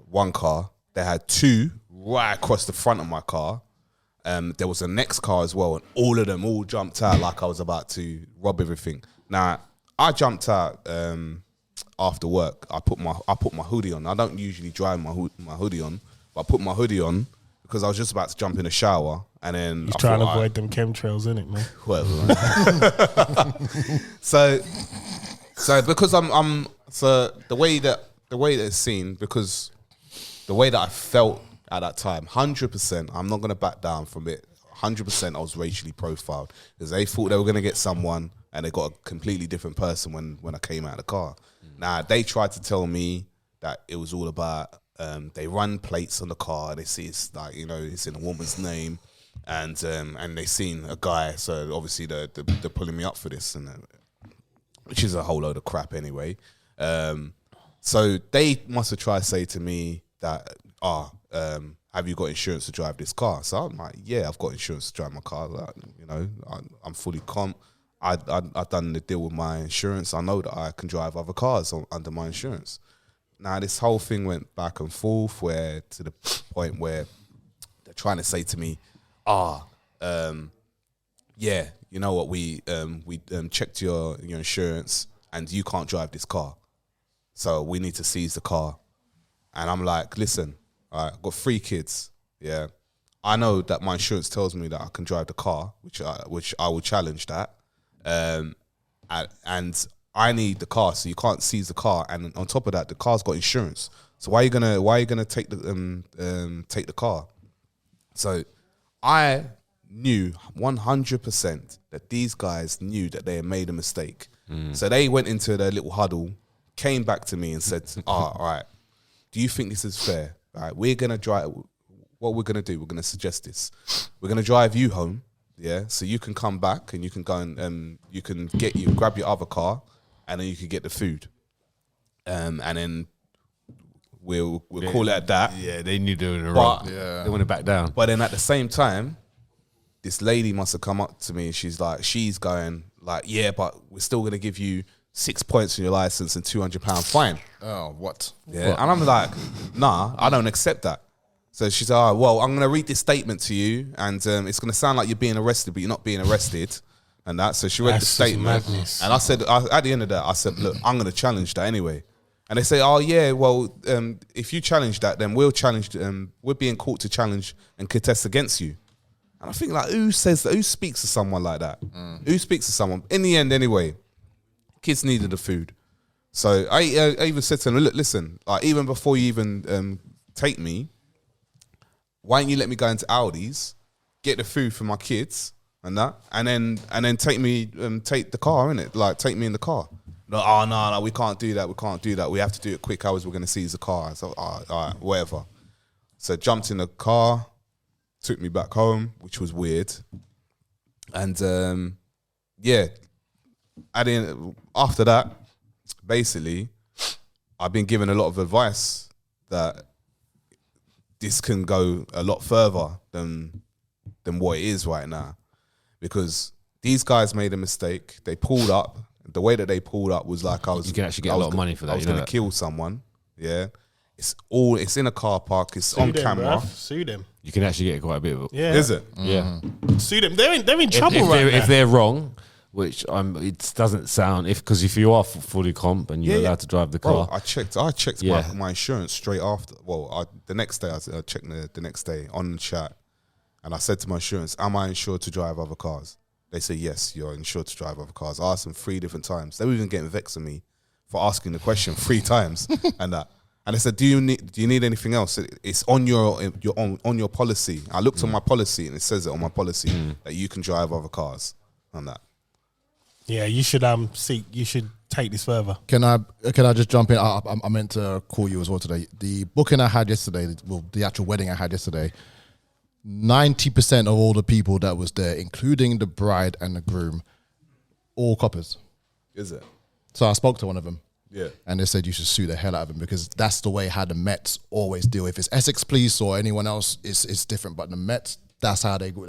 one car. They had two right across the front of my car. There was a next car as well, and all of them all jumped out like I was about to rob everything. Now, I jumped out after work. I put my hoodie on. I don't usually drive my hoodie on, but I put my hoodie on because I was just about to jump in the shower, and then He's trying to avoid them chemtrails, innit, man? Whatever. so because so the way that it's seen, because the way that I felt at that time, 100%, I'm not gonna back down from it. 100%, I was racially profiled because they thought they were gonna get someone, and they got a completely different person when I came out of the car. Now they tried to tell me that it was all about they run plates on the car. They see it's like, you know, it's in a woman's name, and they seen a guy. So obviously they're pulling me up for this, and which is a whole load of crap anyway. So they must have tried to say to me that, have you got insurance to drive this car? So I'm like, yeah, I've got insurance to drive my car. Like, you know, I'm fully comp. I've done the deal with my insurance. I know that I can drive other cars under my insurance. Now, this whole thing went back and forth where to the point where they're trying to say to me, yeah, you know what, we checked your insurance and you can't drive this car. So we need to seize the car. And I'm like, listen, all right, I've got 3 kids, yeah. I know that my insurance tells me that I can drive the car, which I will challenge that. And I need the car, so you can't seize the car. And on top of that, the car's got insurance. So why are you gonna take the car? So I knew 100% that these guys knew that they had made a mistake. So they went into their little huddle, came back to me and said, all right, do you think this is fair? All right, we're gonna drive. What we're gonna do? We're gonna suggest this. We're gonna drive you home. Yeah, so you can come back and you can go and you can grab your other car, and then you can get the food, and then we'll call it at that. Yeah, they knew they were in the wrong. Yeah. They want to back down. But then at the same time, this lady must have come up to me and she's going like, yeah, but we're still going to give you 6 points on your license and £200 fine. Oh, what? Yeah. And I'm like, nah, I don't accept that. So she's like, well, I'm going to read this statement to you and it's going to sound like you're being arrested, but you're not being arrested and that. So she read the statement. Madness. And I said, at the end of that, I said, look, I'm going to challenge that anyway. And they say, oh, yeah, well, if you challenge that, then we're being called to challenge and contest against you. And I think, like, who speaks to someone like that? Who speaks to someone? In the end, anyway, kids needed the food. So I even said to them, look, listen, like, even before you even take me, why don't you let me go into Aldi's, get the food for my kids and that, and then take the car, innit? Like, take me in the car. No, oh, no, we can't do that. We can't do that. We have to do it quick hours. We're going to seize the car. So, all right, whatever. So jumped in the car, took me back home, which was weird. And yeah, after that, basically, I've been given a lot of advice that this can go a lot further than what it is right now. Because these guys made a mistake. They pulled up. The way that they pulled up was like You can actually get a lot of money for that. I was going to kill someone. Yeah. It's in a car park. It's on camera. Bruv. Sue them. You can actually get quite a bit of it. Yeah. Is it? Yeah. Sue them. They're in trouble If they're wrong, which it doesn't sound, because if you are fully comp and you're allowed to drive the car. Bro, I checked my insurance straight after. Well, the next day, I checked the next day on the chat. And I said to my insurance, am I insured to drive other cars? They say, yes, you're insured to drive other cars. I asked them 3 different times. They were even getting vexed at me for asking the question 3 times and that. And they said, do you need anything else? It's on your policy. I looked on my policy and it says it on my policy that you can drive other cars and that. Yeah, you should you should take this further. Can I just jump in? I meant to call you as well today. The booking I had yesterday, well, the actual wedding I had yesterday, 90% of all the people that was there, including the bride and the groom, all coppers. Is it? So I spoke to one of them. Yeah. And they said you should sue the hell out of them because that's the way how the Mets always deal. If it's Essex Police or anyone else, it's different. But the Mets, that's how they go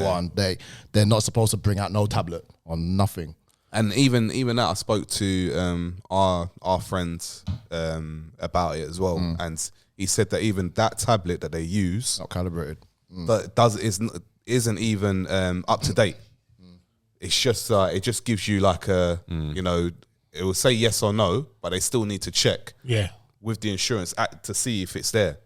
on. They're not supposed to bring out no tablet or nothing. And even that, I spoke to our friends about it as well, and he said that even that tablet that they use, not calibrated, that isn't even up to date. It's just it just gives you like a it will say yes or no, but they still need to check with the insurance to see if it's there.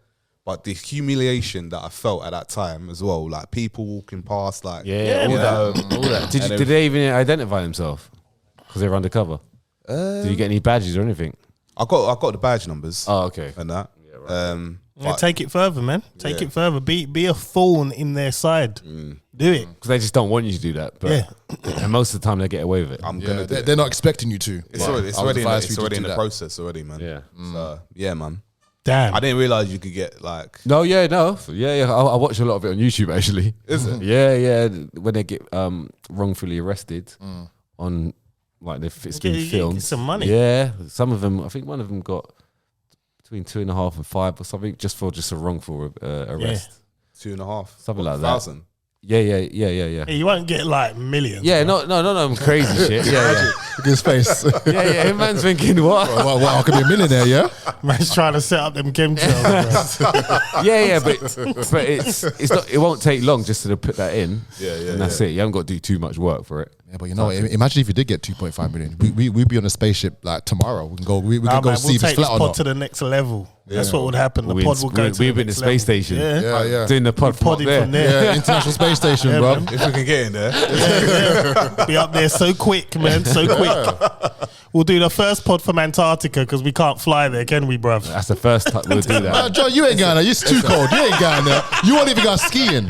But the humiliation that I felt at that time as well, like people walking past, like all that. Did they even identify themselves? Because they were undercover. Did you get any badges or anything? I got the badge numbers. Oh, okay. And that. Yeah, right. Take it further, man. Take it further. Be a thorn in their side. Do it. Because they just don't want you to do that. But and most of the time they get away with it. I'm gonna. They're not expecting you to. It's already in the process already, man. Yeah. So yeah, man. Damn. I didn't realize you could get like. No. Yeah. I watch a lot of it on YouTube actually. Is it? Yeah. When they get wrongfully arrested on like it's been filmed. Get some money. Yeah. Some of them. I think one of them got between 2.5 and 5 or something just for a wrongful arrest. 2.5. Something like that. 1,000. Yeah. Hey, you won't get like millions. Yeah, no, crazy shit. Yeah. Look at his face. Yeah. Man's thinking what? Well, I could be a millionaire, yeah. Man's trying to set up them chemtrails. but it's not. It won't take long just to put that in. Yeah. And that's it. You haven't got to do too much work for it. Yeah, but you know, imagine if you did get 2.5 million. We'd be on a spaceship like tomorrow. We can go. We can go see if it's flat or not. We'll take this pod to the next level. That's what would happen. The pod will go to we've been in the space station. Yeah. Doing the pod from there. Yeah, International Space Station, bro. If we can get in there. Be up there so quick, man. So quick. We'll do the first pod from Antarctica because we can't fly there, can we, bruv? That's the first time we'll do that. John, you ain't going there. It's too cold. You ain't going there. You won't even go skiing.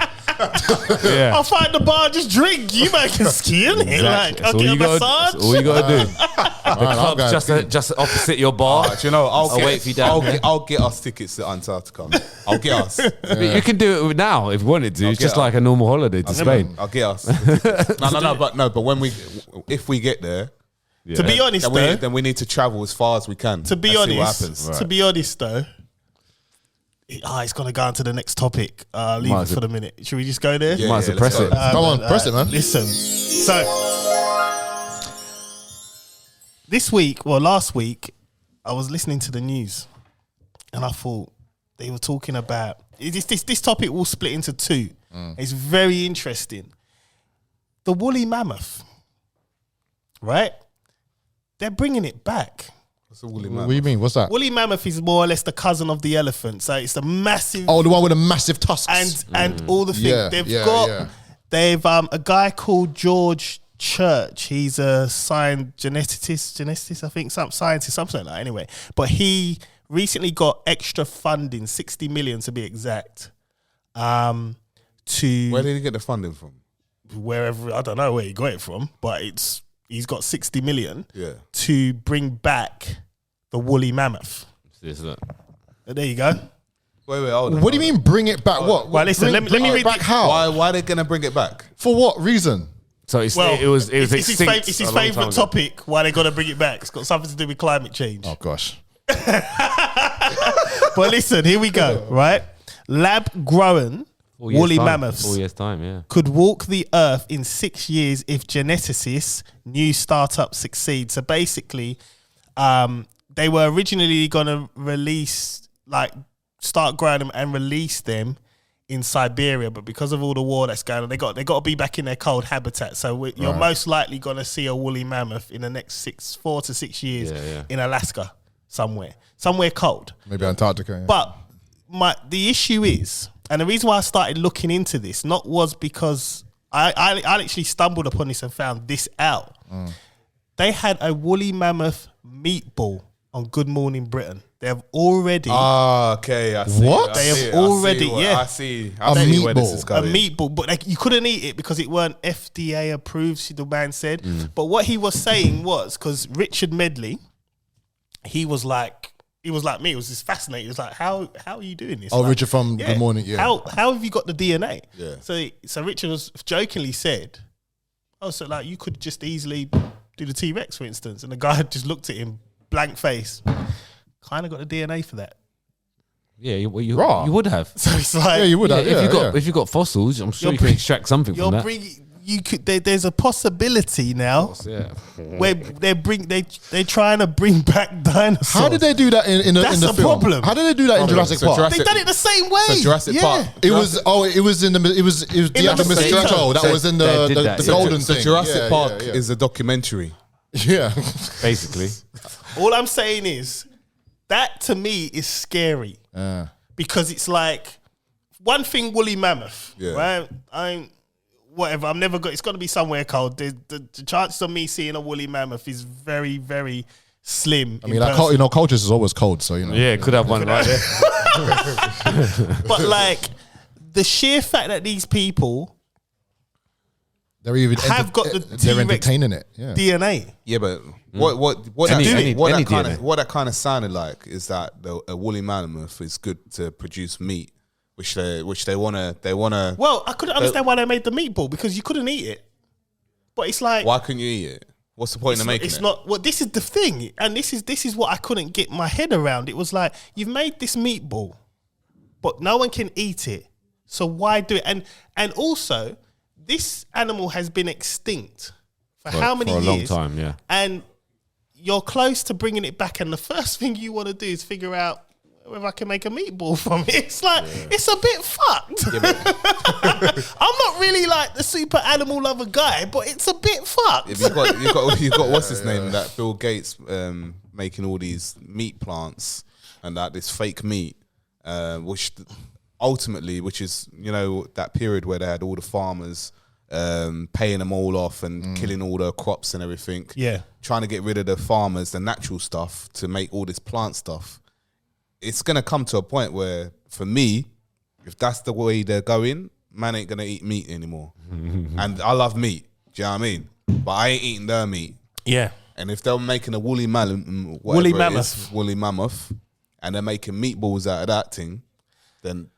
Yeah. I'll find the bar, just drink. You man can ski in it. Like, I'll get a massage. That's all you got to do. The club's just opposite your bar. Do you know, I'll wait for you down there. I'll get us tickets to Antarctica. I'll get us. You can do it now if you wanted to. It's just like a normal holiday to Spain. I'll get us. But if we get there, to be honest, then we need to travel as far as we can. To be honest, though, It's gonna go on to the next topic. Leave Might it as for the minute. Should we just go there? Yeah, Might as well press let's it. go. Come on, press it, man. Listen. So last week, I was listening to the news, and I thought they were talking about this topic will split into two. It's very interesting. The woolly mammoth, right? They're bringing it back. What's a woolly What mammoth? do you mean? What's that? Woolly mammoth is more or less the cousin of the elephant. So it's a massive Oh, the one with the massive tusks. and all the things Yeah, they've a guy called George Church. He's a geneticist, I think, some scientist, something like that. Anyway, but he recently got extra funding, 60 million to be exact. To Where did he get the funding from? wherever, I don't know where he got it from, but he's got 60 million Yeah. to bring back the woolly mammoth. There you go. Wait, hold on. What do you mean bring it back? What? Well, listen, let me bring it read back the- how? Why are they gonna bring it back? For what reason? So it was it's extinct his a long time favourite ago. topic. Why they got to bring it back? It's got something to do with climate change. Oh gosh. But listen, here we go. Right, lab grown 4 years woolly time. mammoths 4 years time, yeah. could walk the earth in 6 years if geneticists' new startup succeeds. So basically, they were originally going to start growing them and release them in Siberia, but because of all the war that's going on, they got to be back in their cold habitat. So you're most likely going to see a woolly mammoth in the next 4 to 6 years in Alaska, somewhere cold. Maybe Antarctica. Yeah. But the issue is, and the reason why I started looking into this, was because I actually stumbled upon this and found this out. They had a woolly mammoth meatball on Good Morning Britain. They have already Okay, I see. What? They have already, yeah. I see A where this is meatball. a going. meatball, but you couldn't eat it because it weren't FDA approved. The man said, but what he was saying was because Richard Medley, he was like me. He was just fascinated. He was like, how are you doing this? Oh, Like, Richard from Good Morning. Yeah. How have you got the DNA? Yeah. So Richard was jokingly said, oh, so like you could just easily do the T-Rex, for instance, and the guy just looked at him, blank face. Kind of got the DNA for that. Yeah, you Raw. would have. So it's like, Yeah, you would have. Yeah, If you got fossils, I'm sure You're you can bring- extract something you're from that. bringing. You could. There's a possibility now Yeah. where they're trying to bring back dinosaurs. How did they do that in the That's in the the film? problem. How did they do that in Jurassic So Park? They done it the same way. So Jurassic Park. It was the actual the Mr. potato. Joe that was in They the, did the, that, the yeah. golden So thing. Jurassic Yeah, Park yeah. is a documentary. Yeah. Basically. All I'm saying is that to me is scary because it's like one thing, woolly mammoth, Yeah. right? I'm never got. It's got to be somewhere cold. The chances of me seeing a woolly mammoth is very, very slim. I mean, like, cultures is always cold, so Yeah, could have one right there. but like the sheer fact that these people they're even have got the they're T-Rex entertaining it. Yeah. DNA. Yeah, but what Any that DNA. kind of sounded like is that a woolly mammoth is good to produce meat, which they wanna. Well, I couldn't understand why they made the meatball because you couldn't eat it. But it's like Why couldn't you eat it? What's the point of making it's it? not. Well, this is the thing, and this is what I couldn't get my head around. It was like you've made this meatball, but no one can eat it. So why do it? And also, this animal has been extinct for how many For a years? long time, yeah. And you're close to bringing it back, and the first thing you want to do is figure out whether I can make a meatball from it. It's like it's a bit fucked. I'm not really like the super animal lover guy, but it's a bit fucked. If you got what's his name? That Bill Gates making all these meat plants and that this fake meat, which is that period where they had all the farmers paying them all off and killing all the crops and everything. Yeah. Trying to get rid of the farmers, the natural stuff, to make all this plant stuff. It's gonna come to a point where, for me, if that's the way they're going, man ain't gonna eat meat anymore. And I love meat. Do you know what I mean? But I ain't eating their meat. Yeah. And if they're making a woolly mammoth, and they're making meatballs out of that thing, then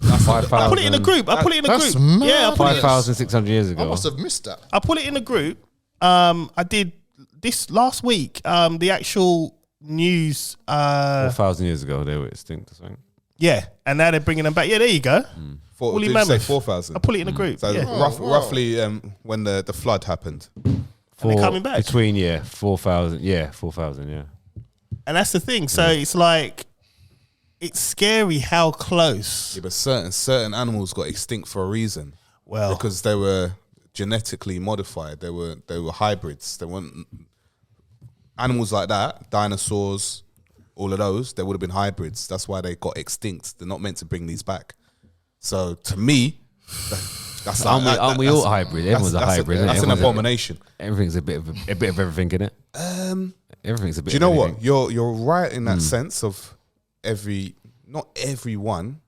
I put it in a group. That's mad. Yeah, I put it. 5,600 years I ago. must have missed that. I put it in a group. I did this last week. The actual news. 4,000 years ago, they were extinct or something. Yeah, and now they're bringing them back. Yeah, there you go. Woolly Mammoth. 4,000. I put it in a group. So roughly when the flood happened. And they're coming back. Between 4,000. Yeah, 4,000. Yeah. And that's the thing. So it's like, it's scary how close. Yeah, but certain animals got extinct for a reason. Well, because they were genetically modified. They were hybrids. They weren't animals like that. Dinosaurs, all of those. They would have been hybrids. That's why they got extinct. They're not meant to bring these back. So to me, that's aren't we all hybrid? Everyone's a hybrid. That's an abomination. Everything's a bit of everything in it. Everything's a bit. Do you know what? You're right in that sense of not everyone.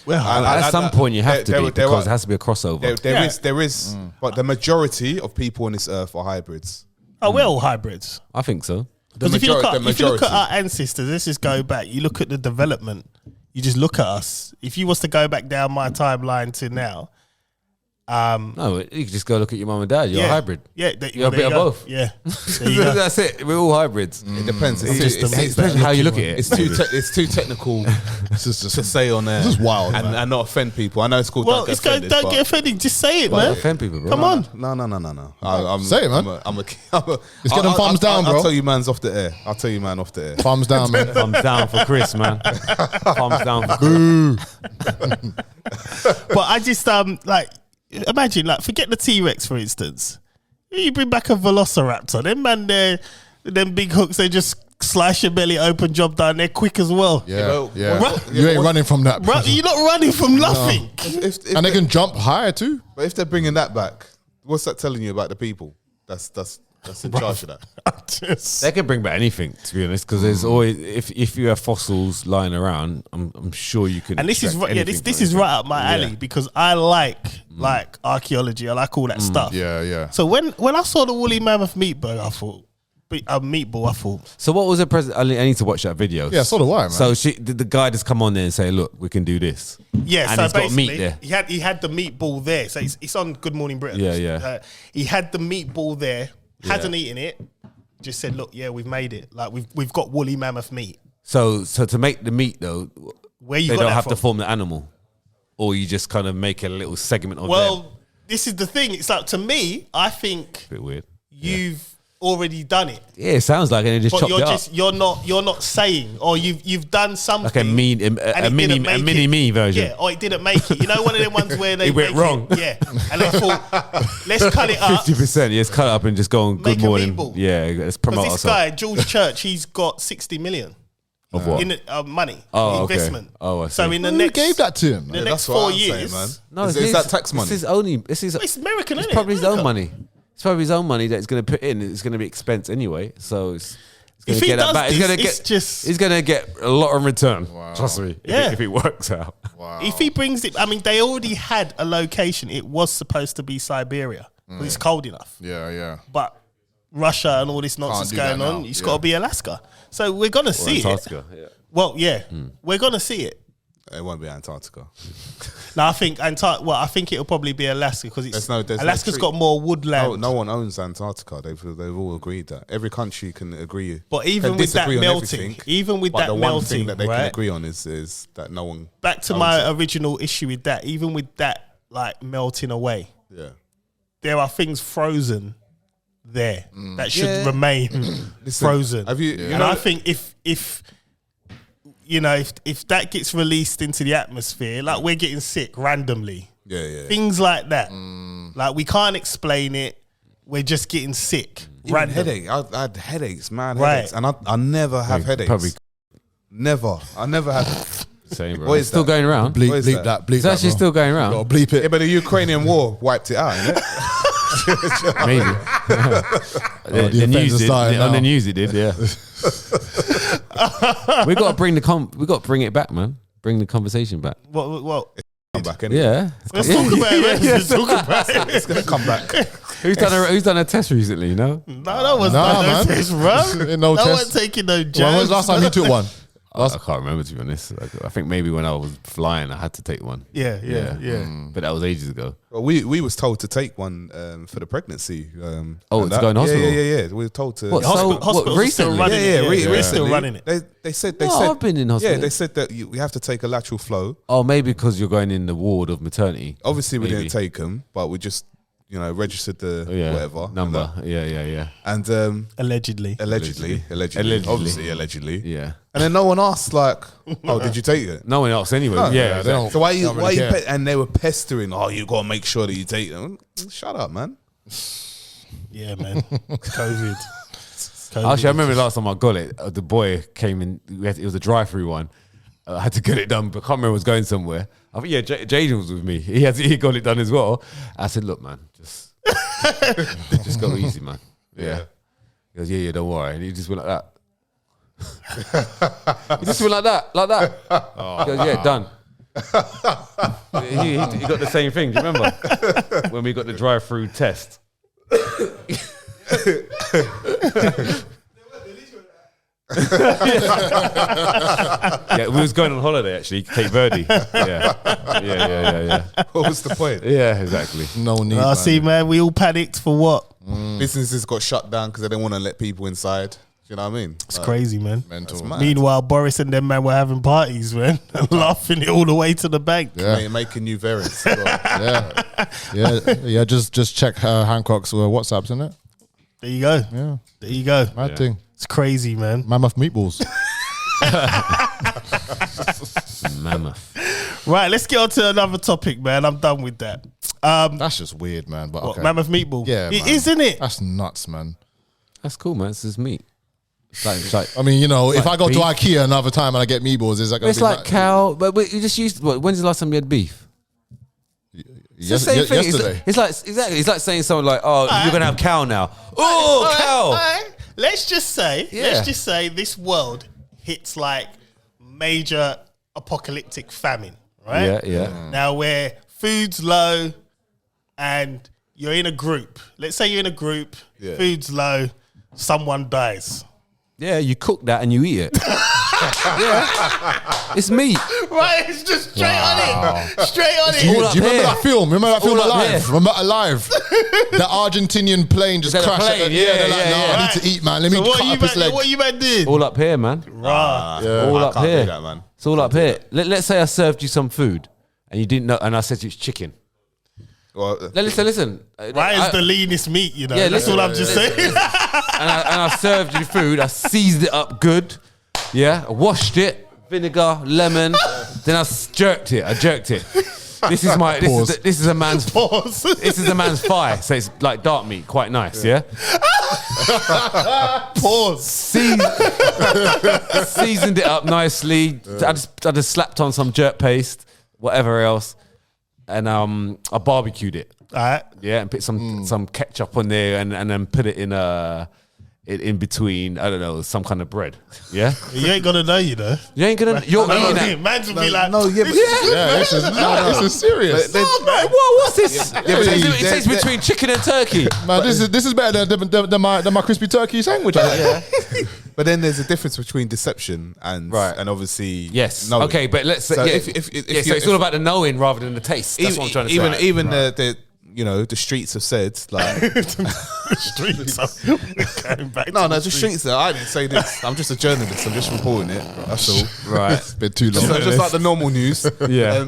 Well, at some point you have to be because it has to be a crossover. There is, but the majority of people on this earth are hybrids. Oh, we're all hybrids. I think so. Because if you look at our ancestors, let's just go back. You look at the development. You just look at us. If you was to go back down my timeline to now, no, you can just go look at your mum and dad. You're a hybrid. Yeah, you're a bit of both. Yeah, that's it. We're all hybrids. It depends. It's how you look at it. It's too technical to say on there. This is wild, and not offend people. I know it's called. Well, don't get offended. Just say it, man. Don't offend people, bro. Come on. No. Say it, man. Let's get them thumbs down, bro. I'll tell you, man's off the air. I'll tell you, man, off the air. Thumbs down, man. Thumbs down for Chris, man. Thumbs down for Chris. But I just imagine, forget the T-Rex, for instance. You bring back a Velociraptor. Them big hooks, they just slice your belly open, job done. They're quick as well. Yeah. You ain't running from that. You're not running from nothing. And they can jump higher too. But if they're bringing that back, what's that telling you about the people? That's in charge of that. They can bring back anything, to be honest, because there's always if you have fossils lying around, I'm sure you can. And this is this is right up my alley because I like archaeology. I like all that stuff. Yeah. So when I saw the woolly mammoth meatball, I thought. So what was the present? I need to watch that video. Yeah, so do I, man. So the guy just come on there and say, "Look, we can do this." Yeah, and so he's got meat there. He had the meatball there. So it's on Good Morning Britain. Yeah. He had the meatball there. Hadn't eaten it. Just said, "Look, we've made it. Like we've got woolly mammoth meat." So to make the meat though, they don't have to form the animal, or you just kind of make a little segment of them. Well, this is the thing. It's like, to me, I think a bit weird. You've already done it. Yeah, it sounds like it. Just chopped it up. You're not saying, or you've done something like a mini me version. Yeah, or it didn't make it. You know, one of them ones where they it went wrong. And they thought, let's cut it up. 50%. Let's cut it up and just go on Good Morning. Yeah, let's promote this ourselves. Guy, George Church, he's got 60 million. Of what? In money, Okay. investment. Oh, I see. So in the next, gave that to him? The next 4 years, man. No, is that tax money? It's American. It's probably his own money. It's probably his own money that he's going to put in. It's going to be expense anyway, so it's going to get that back. He's going to get a lot in return. Wow. Trust me. If it works out. Wow. If he brings it, I mean, they already had a location. It was supposed to be Siberia. It's cold enough. Yeah. But Russia and all this nonsense going on, it's got to be Alaska. So we're going to see Antarctica, it. Yeah. Well, we're going to see it. It won't be Antarctica. No, I think I think it'll probably be Alaska because Alaska's got more woodland. No one owns Antarctica. They've all agreed that every country can agree. But even with that melting, the one thing that they can agree on is that no one. Back to my original issue with that. Even with that, melting away. Yeah, there are things frozen there that should remain frozen. Have you? And I think if that gets released into the atmosphere, like we're getting sick randomly. Yeah. Things like that. Like we can't explain it. We're just getting sick. Headache. I had headaches, man. Headaches. And I never have headaches. Probably. Never. I never have. Same, bro. It's still going around. Bleep that. It's actually still going around. Gotta bleep it. Yeah, but the Ukrainian war wiped it out, innit? Maybe. On the news it did, yeah. we got to bring it back, man. Bring the conversation back. Well, come back, innit? Yeah. Let's talk about it. Let's talk about it. It's gonna come back. Who's done a test recently? You know? No, that was no test, bro. No one test. taking no jabs. When was the last time you took one? I can't remember, to be honest. I think maybe when I was flying, I had to take one. Yeah. But that was ages ago. Well, we was told to take one for the pregnancy. To go in hospital? Yeah. We were told to. What, Hospitals recently? Recently still running it. They said. I've been in hospital. Yeah, they said that we have to take a lateral flow. Oh, maybe because you're going in the ward of maternity. Obviously, we didn't take them, but we just registered the whatever number. Yeah. And Allegedly. Obviously, allegedly. Yeah. And then no one asked, like, "Oh, did you take it?" No one else anyway. No. Yeah. Exactly. So why you care. and they were pestering, "Oh, you gotta make sure that you take them." Shut up, man. Yeah, man. COVID. Actually, I remember last time I got it, the boy came in. It was a drive-through one. I had to get it done, but I can't remember I was going somewhere. I think Jaden was with me. He got it done as well. I said, "Look, man, just go easy, man." Yeah. He goes, "Yeah, don't worry." And he just went like that. He just went like that. He goes, "Yeah, done." he got the same thing. Do you remember when we got the drive-through test? Yeah, we was going on holiday actually, Cape Verde. Yeah. What was the point? Yeah, exactly. No need. Man. See, man, we all panicked for what? Businesses got shut down because they didn't want to let people inside. You know what I mean? It's crazy, man. Mental. Meanwhile, Boris and them man were having parties, man, and laughing it all the way to the bank. Yeah. Making new variants. As well. yeah. Just check Hancock's WhatsApps, isn't it? There you go. Yeah. There you go. Mad thing. It's crazy, man. Mammoth meatballs. Mammoth. Right, let's get on to another topic, man. I'm done with that. That's just weird, man. But What, okay. mammoth meatball? Yeah, It man. is, isn't it? That's nuts, man. That's cool, man. It's just meat. It's like I mean, if like I go beef. to IKEA another time and I get meatballs, is that going to it's be like cow, but you just used. When's the last time you had beef? It's the same thing. Yesterday. It's like exactly. It's like saying something like, "Oh, you're gonna have cow now." Oh, cow. All right. Let's just say this world hits like major apocalyptic famine, right? Yeah. Now where food's low and you're in a group. Let's say you're in a group, food's low, someone dies. Yeah, you cook that and you eat it. Yeah, it's meat. Right, it's just straight on it. Straight on Do you it. remember here. that film? Remember that film All up Alive? here. Remember Alive? The Argentinian plane just Is that a crashed. plane? They're like, Yeah. "No, I need to eat, man. Let me So cut up his leg." what you man did? All up here, man. Right. All I up can't here. do that, man. It's all up here. Let's say I served you some food and you didn't know, and I said to you it's chicken. Well, Listen. Right is the leanest meat, you know. Yeah, That's listen. all I'm just saying. and I served you food. I seasoned it up good. Yeah, I washed it, vinegar, lemon. Then I jerked it. This is my. This is a man's. Pause. This is a man's thigh, so it's like dark meat, quite nice. Yeah. Pause. Seasoned it up nicely. I just slapped on some jerk paste, whatever else, and I barbecued it. All right. Yeah, and put some ketchup on there, and then put it in between, I don't know, some kind of bread. Yeah, You ain't gonna know, you know. you ain't gonna. You're eating that. Man will be like, This is serious. Man, what's this? It tastes between chicken and turkey. Man, this is better than my crispy turkey sandwich. but then there's a difference between deception and obviously Yes. knowing. Okay, but let's say So so if it's all about the knowing rather than the taste. That's what I'm trying to say. Even the streets have said like streets. Going back to the streets. I didn't say this. I'm just a journalist. I'm just reporting it. That's all. Right. It's a bit too long. So just like the normal news. Yeah.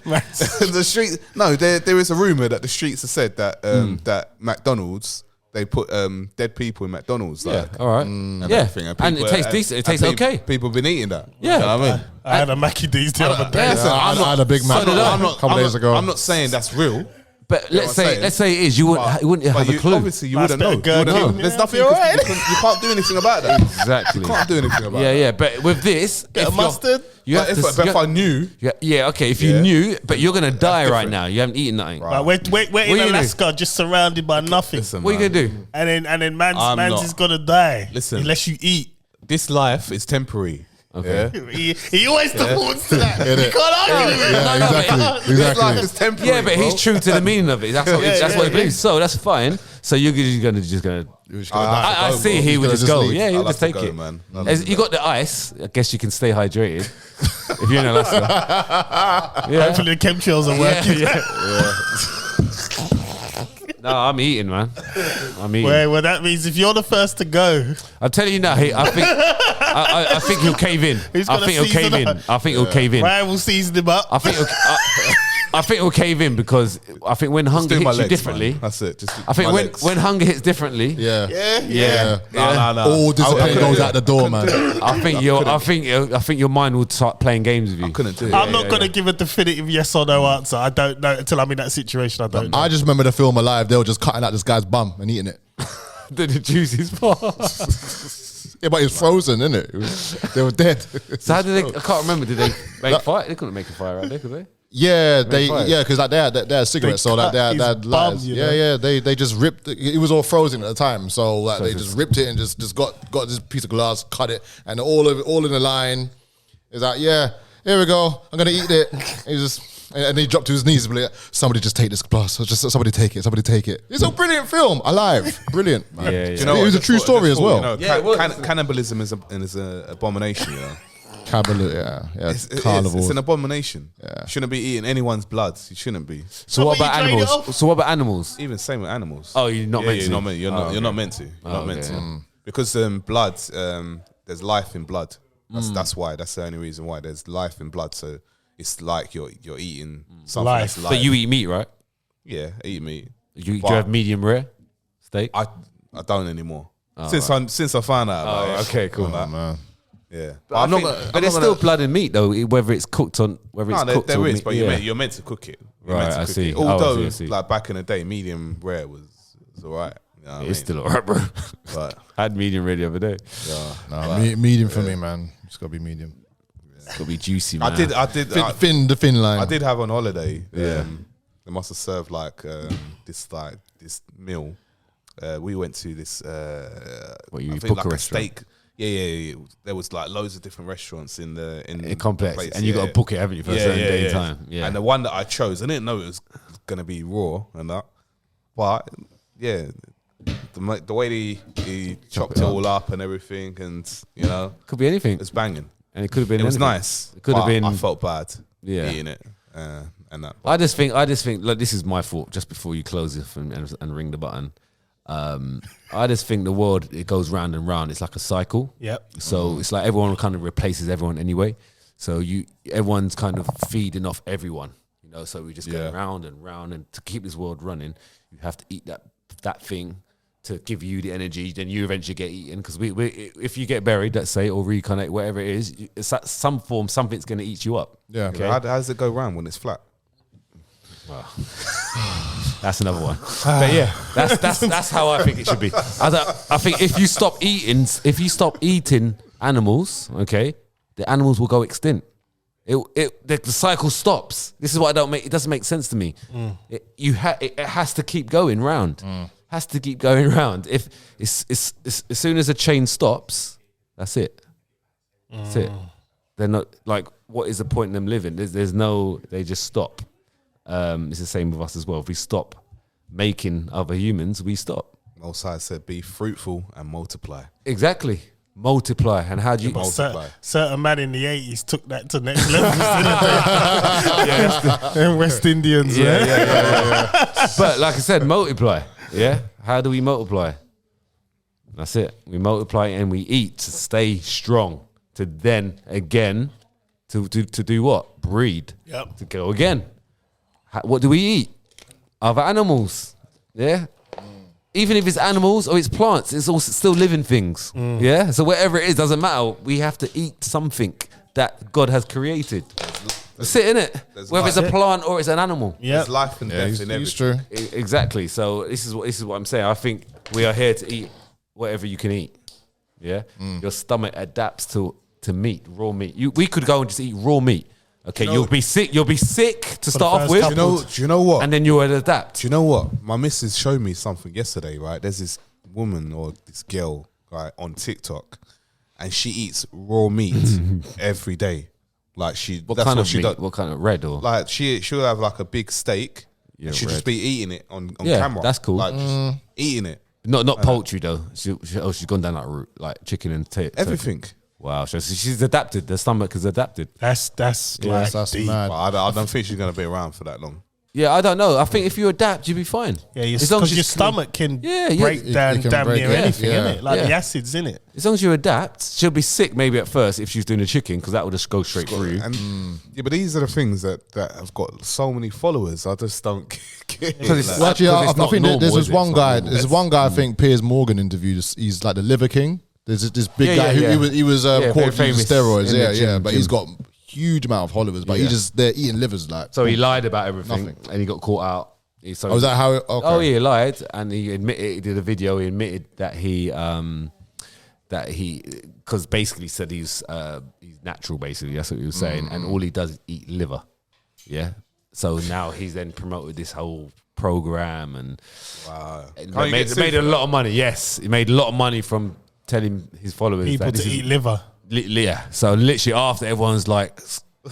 The street. No, there is a rumor that the streets have said that that McDonald's they put dead people in McDonald's. Like, Yeah. All right. and Yeah. everything. And it tastes decent. It tastes okay. People have been eating that. Yeah. You know what I mean? I had a Mackie D's the other day. Yeah. I had a Big Mac a couple days ago. I'm not saying that's real. But You know let's what I'm say saying? it is. You wouldn't have a clue. Obviously, you That's wouldn't know. better You go wouldn't do. know. There's nothing You're you, right. you can't do anything about that. Exactly. You can't do anything about that. Yeah. But with this, Get a mustard. You have But to. if I knew, Yeah. Okay. If you Yeah. knew, but you're gonna die right different. now. You haven't eaten nothing. Like, we're What in you Alaska, just surrounded by nothing. listen, What are you gonna do? And then I'm man's not. is gonna die. Listen. Unless you eat. this life is temporary. Okay. Yeah? He always defaults to that. You it. can't argue with it. Yeah, No, exactly. This life Exactly. is temporary. Yeah, but he's true to the meaning of it. That's what he believes. So that's fine. So you're just gonna. I see he would just go. Yeah, he would just take it, man. You got the ice. I guess you can stay hydrated if you're in Alaska. Yeah. Hopefully the chemtrails are working. No, I'm eating, man. I'm eating. Well, that means if you're the first to go, I'm telling you now. I think he'll cave in. I think he'll cave in. I think he'll cave in. Ryan will season him up. I think he'll cave in because I think when hunger hits you differently. Man. That's it. I think when hunger hits differently. Yeah. No. All discipline goes out the door, man. I think your mind will start playing games with you. I couldn't do it. I'm not going to give a definitive yes or no answer. I don't know until I'm in that situation. I don't know. I just remember the film Alive. They were just cutting out this guy's bum and eating it. The juicy's part. Yeah, but it was frozen, innit? They were dead. So how did they? I can't remember. Did they make fire? They couldn't make a fire out there, could they? Yeah, because like they had cigarettes, so like they had lighters. They just ripped. It was all frozen at the time, so like they just ripped it and just got this piece of glass, cut it, and all in the line. It's like, yeah, here we go. I'm gonna eat it. And he dropped to his knees. Like, somebody just take this glass. Just somebody take it. Somebody take it. It's a brilliant film. Alive, brilliant. Man. Yeah. You know, it was a true story as well. You know, cannibalism is an abomination. You know? Carnivore. It's an abomination. Yeah. You shouldn't be eating anyone's blood. You shouldn't be. So what about animals? So what about animals? Even same with animals. Oh, you're not meant to. You're not meant to. You're not meant to. Because blood, there's life in blood. That's why. That's the only reason why there's life in blood. So it's like you're eating something that's life. But you eat meat, right? Yeah, I eat meat. Do you have medium rare steak? I don't anymore. Since I found out about it. Okay, cool. Man. Yeah, but there's still blood in meat though, whether it's cooked on there is, but you're meant to cook it. I see. Although, like back in the day, medium rare was alright. You know it's still alright, bro. But I had medium rare the other day. Medium for me, man. It's gotta be medium. It's gotta be juicy, man. I did. The thin line. I did have on holiday. They must have served this meal. We went to this. What you I think book a restaurant? Steak. Yeah. There was like loads of different restaurants in the complex, place. and you got to book it, haven't you, for a certain day and time? Yeah. And the one that I chose, I didn't know it was gonna be raw and that, but yeah, the way he chopped it all up and everything, and you know, could be anything. It's banging, and it could have been. It was nice. It could have been. I felt bad. Yeah. Eating it. And that. I just think. Look, this is my fault. Just before you close it and ring the button. I just think the world, it goes round and round. It's like a cycle. Yep. So it's like everyone kind of replaces everyone anyway. So everyone's kind of feeding off everyone. You know. So we just go round and round, and to keep this world running, you have to eat that thing to give you the energy. Then you eventually get eaten because if you get buried, let's say, or reincarnate, whatever it is, it's at some form something's going to eat you up. Yeah. Okay? How does it go round when it's flat? Well, that's another one. But yeah, that's how I think it should be. I think if you stop eating animals, okay, the animals will go extinct. The cycle stops. This is what it doesn't make sense to me. It has to keep going round. Has to keep going round. If it's as soon as a chain stops, that's it. That's it. They're not like, what is the point in them living? They just stop. It's the same with us as well. If we stop making other humans, we stop. Most High said, "Be fruitful and multiply." Exactly, multiply. And how do you multiply? Certain man in the 80s took that to next level. Them West Indians. Yeah. But like I said, multiply. Yeah. How do we multiply? That's it. We multiply and we eat to stay strong. To then again, to do what? Breed. Yep. To go again. What do we eat? Other animals. Yeah. Even if it's animals or it's plants, it's also still living things. Yeah. So whatever it is, doesn't matter. We have to eat something that God has created. That's it, innit? Whether it's a plant or it's an animal. Yeah. There's life and death in everything. It's true. Exactly. So this is what I'm saying. I think we are here to eat whatever you can eat. Yeah. Your stomach adapts to meat, raw meat. We could go and just eat raw meat. Okay, you'll be sick. You'll be sick to start off with. Do you know what? And then you would adapt. Do you know what? My missus showed me something yesterday, right? There's this woman or this girl, right, on TikTok, and she eats raw meat every day. Like what kind of meat? What kind of red or? Like she'll have like a big steak, Yeah, She'd red. just be eating it on Yeah, camera. that's cool. Like just eating it. Not poultry though. She's gone down that route, like chicken and Everything. Wow, so she's adapted. The stomach is adapted. That's Yeah, that's deep. mad. But I don't think she's gonna be around for that long. Yeah, I don't know. I think if you adapt, you'll be fine. Yeah, as long as because your you're stomach can Yeah, break down it can damn break near it. anything, Yeah. innit? Like Yeah. the acids in it. As long as you adapt, she'll be sick maybe at first if she's doing the chicken because that will just go straight through. And yeah, but these are the things that have got so many followers. I just don't get. Because it's- Well, actually, Because I it's not think normal, there's is this it? one It's not guy. normal. There's one guy I think Piers Morgan interviewed. He's like the Liver King. There's this big Yeah, guy yeah, who yeah. he was Yeah, very caught using famous steroids. in the Yeah, gym- but gym. he's got huge amount of followers. But they're eating livers like. So he lied about everything Nothing. and he got caught out. Oh, is that how? Okay. Oh, yeah, he lied and he admitted, he did a video, he admitted that he because basically said he's natural, basically. That's what he was saying. And all he does is eat liver. Yeah. So now he's then promoted this whole program and Can't you made get sued a for lot of money. Yes. He made a lot of money from telling his followers People that to this is eat liver. Yeah. So literally after everyone's like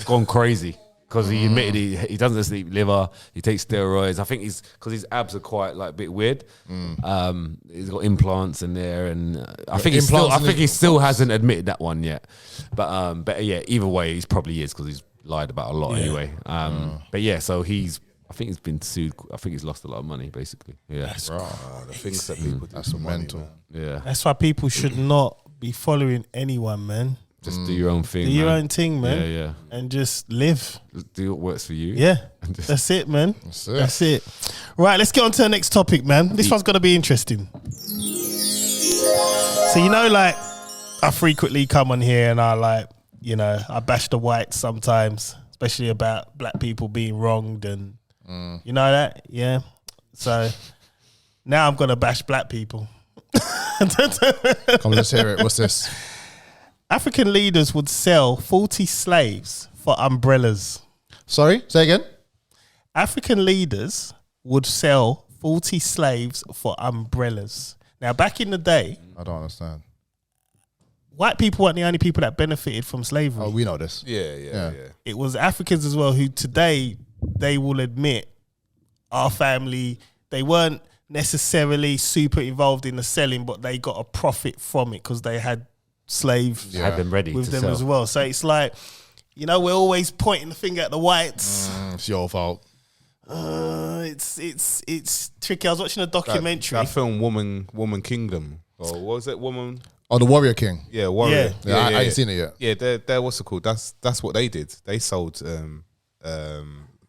gone crazy because he admitted he doesn't just eat liver, he takes steroids. I think he's because his abs are quite like a bit weird. He's got implants in there, and I think he still hasn't admitted that one yet. But yeah, either way, he's probably is because he's lied about a lot anyway. But yeah, so I think he's been sued. I think he's lost a lot of money, basically. Yeah. The things that people do. That's mental. Yeah. That's why people should not be following anyone, man. Just do your own thing. Do your man. own thing, man. Yeah, yeah. And just live. Just do what works for you. Yeah. That's it, man. it. That's it. Right, let's get on to the next topic, man. This one's going to be interesting. So, like, I frequently come on here and I bash the whites sometimes, especially about black people being wronged and you know that? Yeah. So now I'm going to bash black people. Come, let's hear it. What's this? African leaders would sell 40 slaves for umbrellas. Sorry, say again. African leaders would sell 40 slaves for umbrellas. Now, back in the day, I don't understand. white people weren't the only people that benefited from slavery. Oh, we know this. Yeah. It was Africans as well who today they will admit our family, they weren't necessarily super involved in the selling, but they got a profit from it because they had slaves Had them ready with to them sell. as well. So it's like, we're always pointing the finger at the whites. It's your fault. It's tricky. I was watching a documentary. That film, Woman Kingdom, or what was it, Woman? Oh, the Warrior King. Yeah, Warrior. Yeah, I ain't seen it yet. Yeah, they're what's it called? That's what they did. They sold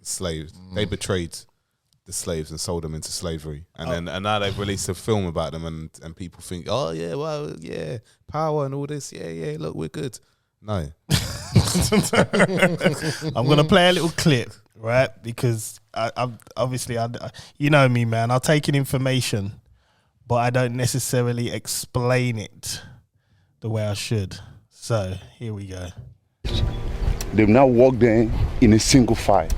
slaves. They betrayed the slaves and sold them into slavery, and now they've released a film about them, and people think, oh yeah, well yeah, power and all this, yeah, look, we're good. No, I'm gonna play a little clip, right? Because I'm obviously, you know me, man. I'll take in information, but I don't necessarily explain it the way I should. So here we go. They've now walked there in a single file.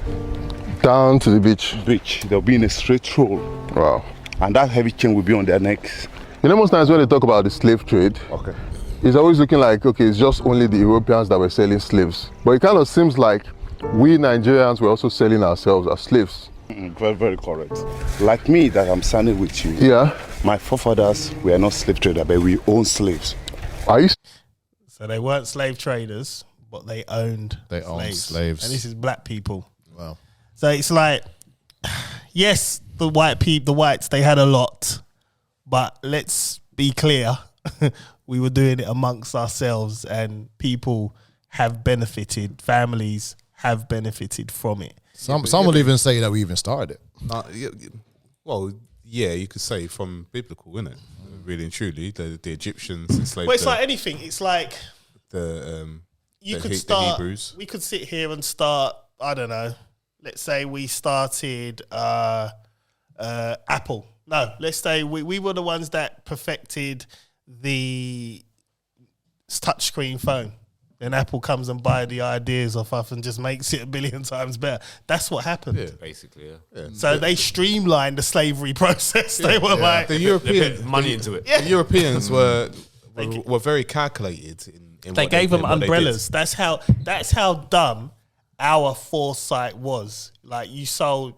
Down to the beach. They'll be in a straight roll. Wow. And that heavy chain will be on their necks. Most times when they talk about the slave trade, Okay. it's always looking like, okay, it's just only the Europeans that were selling slaves. But it kind of seems like we Nigerians were also selling ourselves as slaves. Very, very correct. Like me that I'm standing with you. Yeah. My forefathers were not slave traders, but we own slaves. Are you So they weren't slave traders, but they owned slaves. And this is black people. Wow. So it's like, yes, the whites, they had a lot, but let's be clear, we were doing it amongst ourselves, and people have benefited, families have benefited from it. Some will even say that we even started it. well, yeah, you could say from biblical, innit? Really and truly, the Egyptians enslaved. Well, it's like anything. It's like the you the could the start. Hebrews. We could sit here and start. I don't know. Let's say we started Apple. No, let's say we were the ones that perfected the touchscreen phone. Then Apple comes and buy the ideas off us and just makes it 1 billion times better. That's what happened. Yeah. Basically, yeah. So they streamlined the slavery process. They were like, The Europeans, money into it. Yeah. The Europeans were very calculated in they what gave did, them what they did. umbrellas. That's how dumb our foresight was. Like, you sold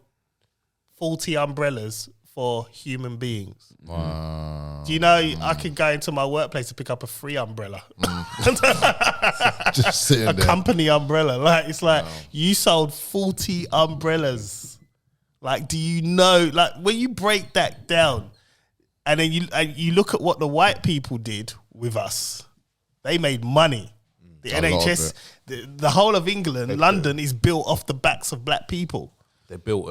faulty umbrellas for human beings. Wow. Do you know I could go into my workplace to pick up a free umbrella? Just sitting A there. company umbrella. Like, it's like you sold 40 umbrellas. Like, do you know, like, when you break that down and then you look at what the white people did with us, they made money. The A lot of NHS, the whole of England, London is built off the backs of black people. They built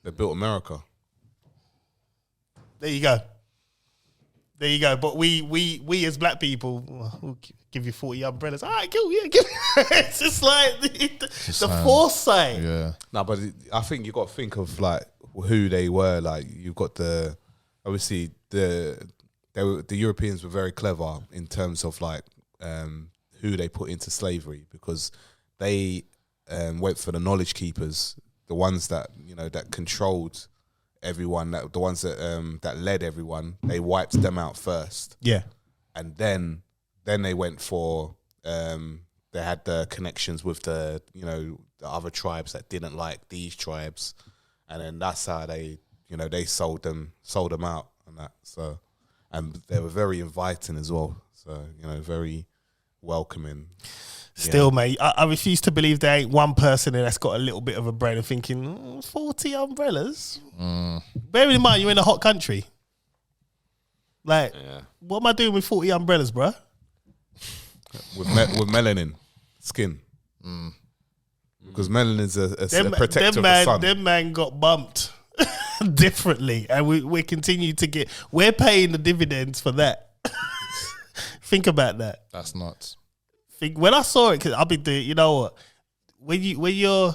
America. There you go. There you go. But we as black people, we'll give you 40 umbrellas. All right, cool. Yeah, give it's just like the foresight. Yeah. No, but I think you got to think of like who they were. Like you've got obviously the Europeans were very clever in terms of like who they put into slavery, because they went for the knowledge keepers, the ones that that controlled everyone, the ones that led everyone. They wiped them out first. Yeah. And then they went for they had the connections with the other tribes that didn't like these tribes, and then that's how they sold them out and that. So, and they were very inviting as well. So very welcoming. Still, mate, I refuse to believe there ain't one person that's got a little bit of a brain and thinking 40 umbrellas. Bearing in mind you're in a hot country. Like, what am I doing with 40 umbrellas, bruh? With melanin skin, because melanin is a protector of the sun. Them man got bumped differently, and we continue to get. We're paying the dividends for that. Think about that. That's nuts. When I saw it, because I've been doing. You know what? When you're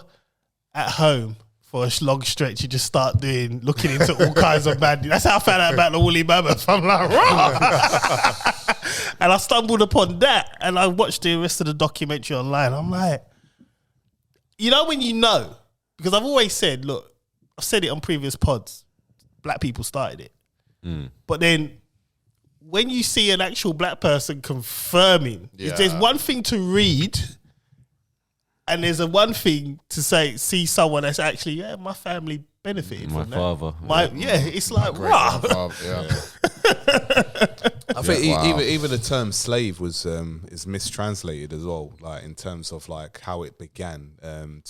at home for a long stretch, you just start looking into all kinds of bad. That's how I found out about the Woolly Mammoth. I'm like, raw. And I stumbled upon that, and I watched the rest of the documentary online. I'm like, when because I've always said, look, I've said it on previous pods, black people started it. But then when you see an actual black person confirming, there's one thing to read, and there's a one thing to see someone that's actually, my family benefited My from father. that. It's like, rah. I think even the term slave is mistranslated as well, like in terms of like how it began.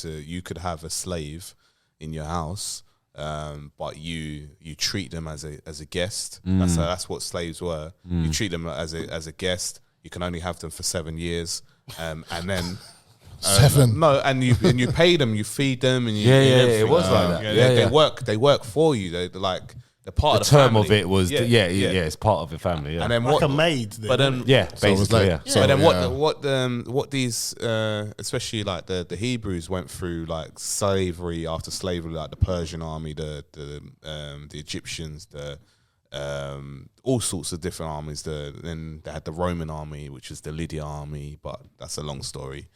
You could have a slave in your house, but you treat them as a guest. That's what slaves were. You treat them as a guest. You can only have them for 7 years, and then 7. No, and you pay them, you feed them, and it was like that. They work for you. They're like they're part of the term family. of it was it's part of the family. Yeah. And then like a maid. But then basically. But then what these especially like the Hebrews went through, like slavery after slavery, like the Persian army, the Egyptians, all sorts of different armies. Then they had the Roman army, which is the Lydia army, but that's a long story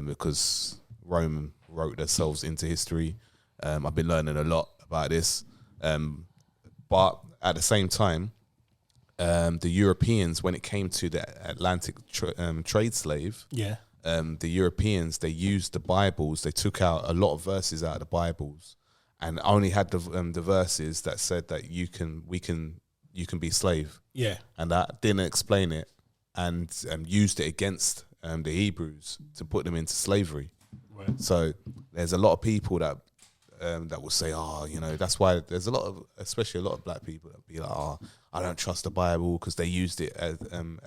because Rome wrote themselves into history. I've been learning a lot about this, but at the same time, the Europeans, when it came to the Atlantic trade slave, the Europeans, they used the Bibles. They took out a lot of verses out of the Bibles, and only had the verses that said that you can be slave. Yeah, and that didn't explain it, and used it against the Hebrews to put them into slavery. Right. So there's a lot of people that will say, that's why there's especially a lot of black people that be like, I don't trust the Bible because they used it as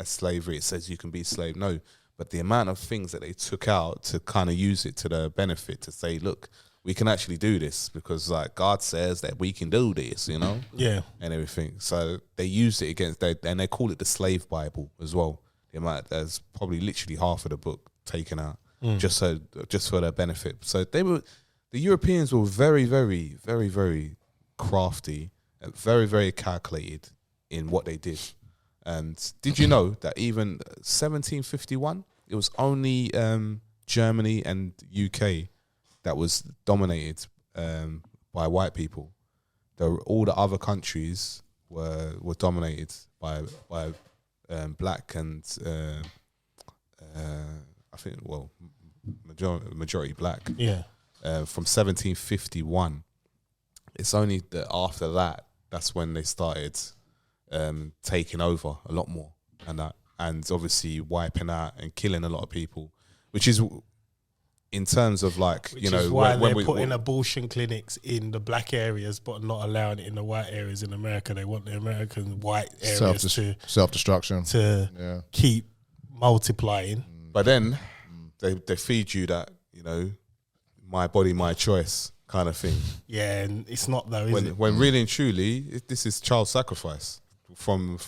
slavery. It says you can be slave. No, but the amount of things that they took out to kind of use it to their benefit, to say, look, we can actually do this because like God says that we can do this, yeah, and everything. So they used it against, and they call it the slave Bible as well. The amount, there's probably literally half of the book taken out just for their benefit. So the Europeans were very, very, very, very crafty, and very, very calculated in what they did. And did you know that even 1751, it was only Germany and UK that was dominated by white people. All the other countries were dominated by black and I think majority black. Yeah. From 1751 it's only that after that, that's when they started taking over a lot more, and obviously wiping out and killing a lot of people, which is in terms of like, Which you know, is why when they're putting abortion clinics in the black areas, but not allowing it in the white areas in America. They want the American white areas to self-destruction to keep multiplying. But then they feed you that, you know, my body, my choice kind of thing. Yeah, and it's not though, is it? When really and truly, this is child sacrifice from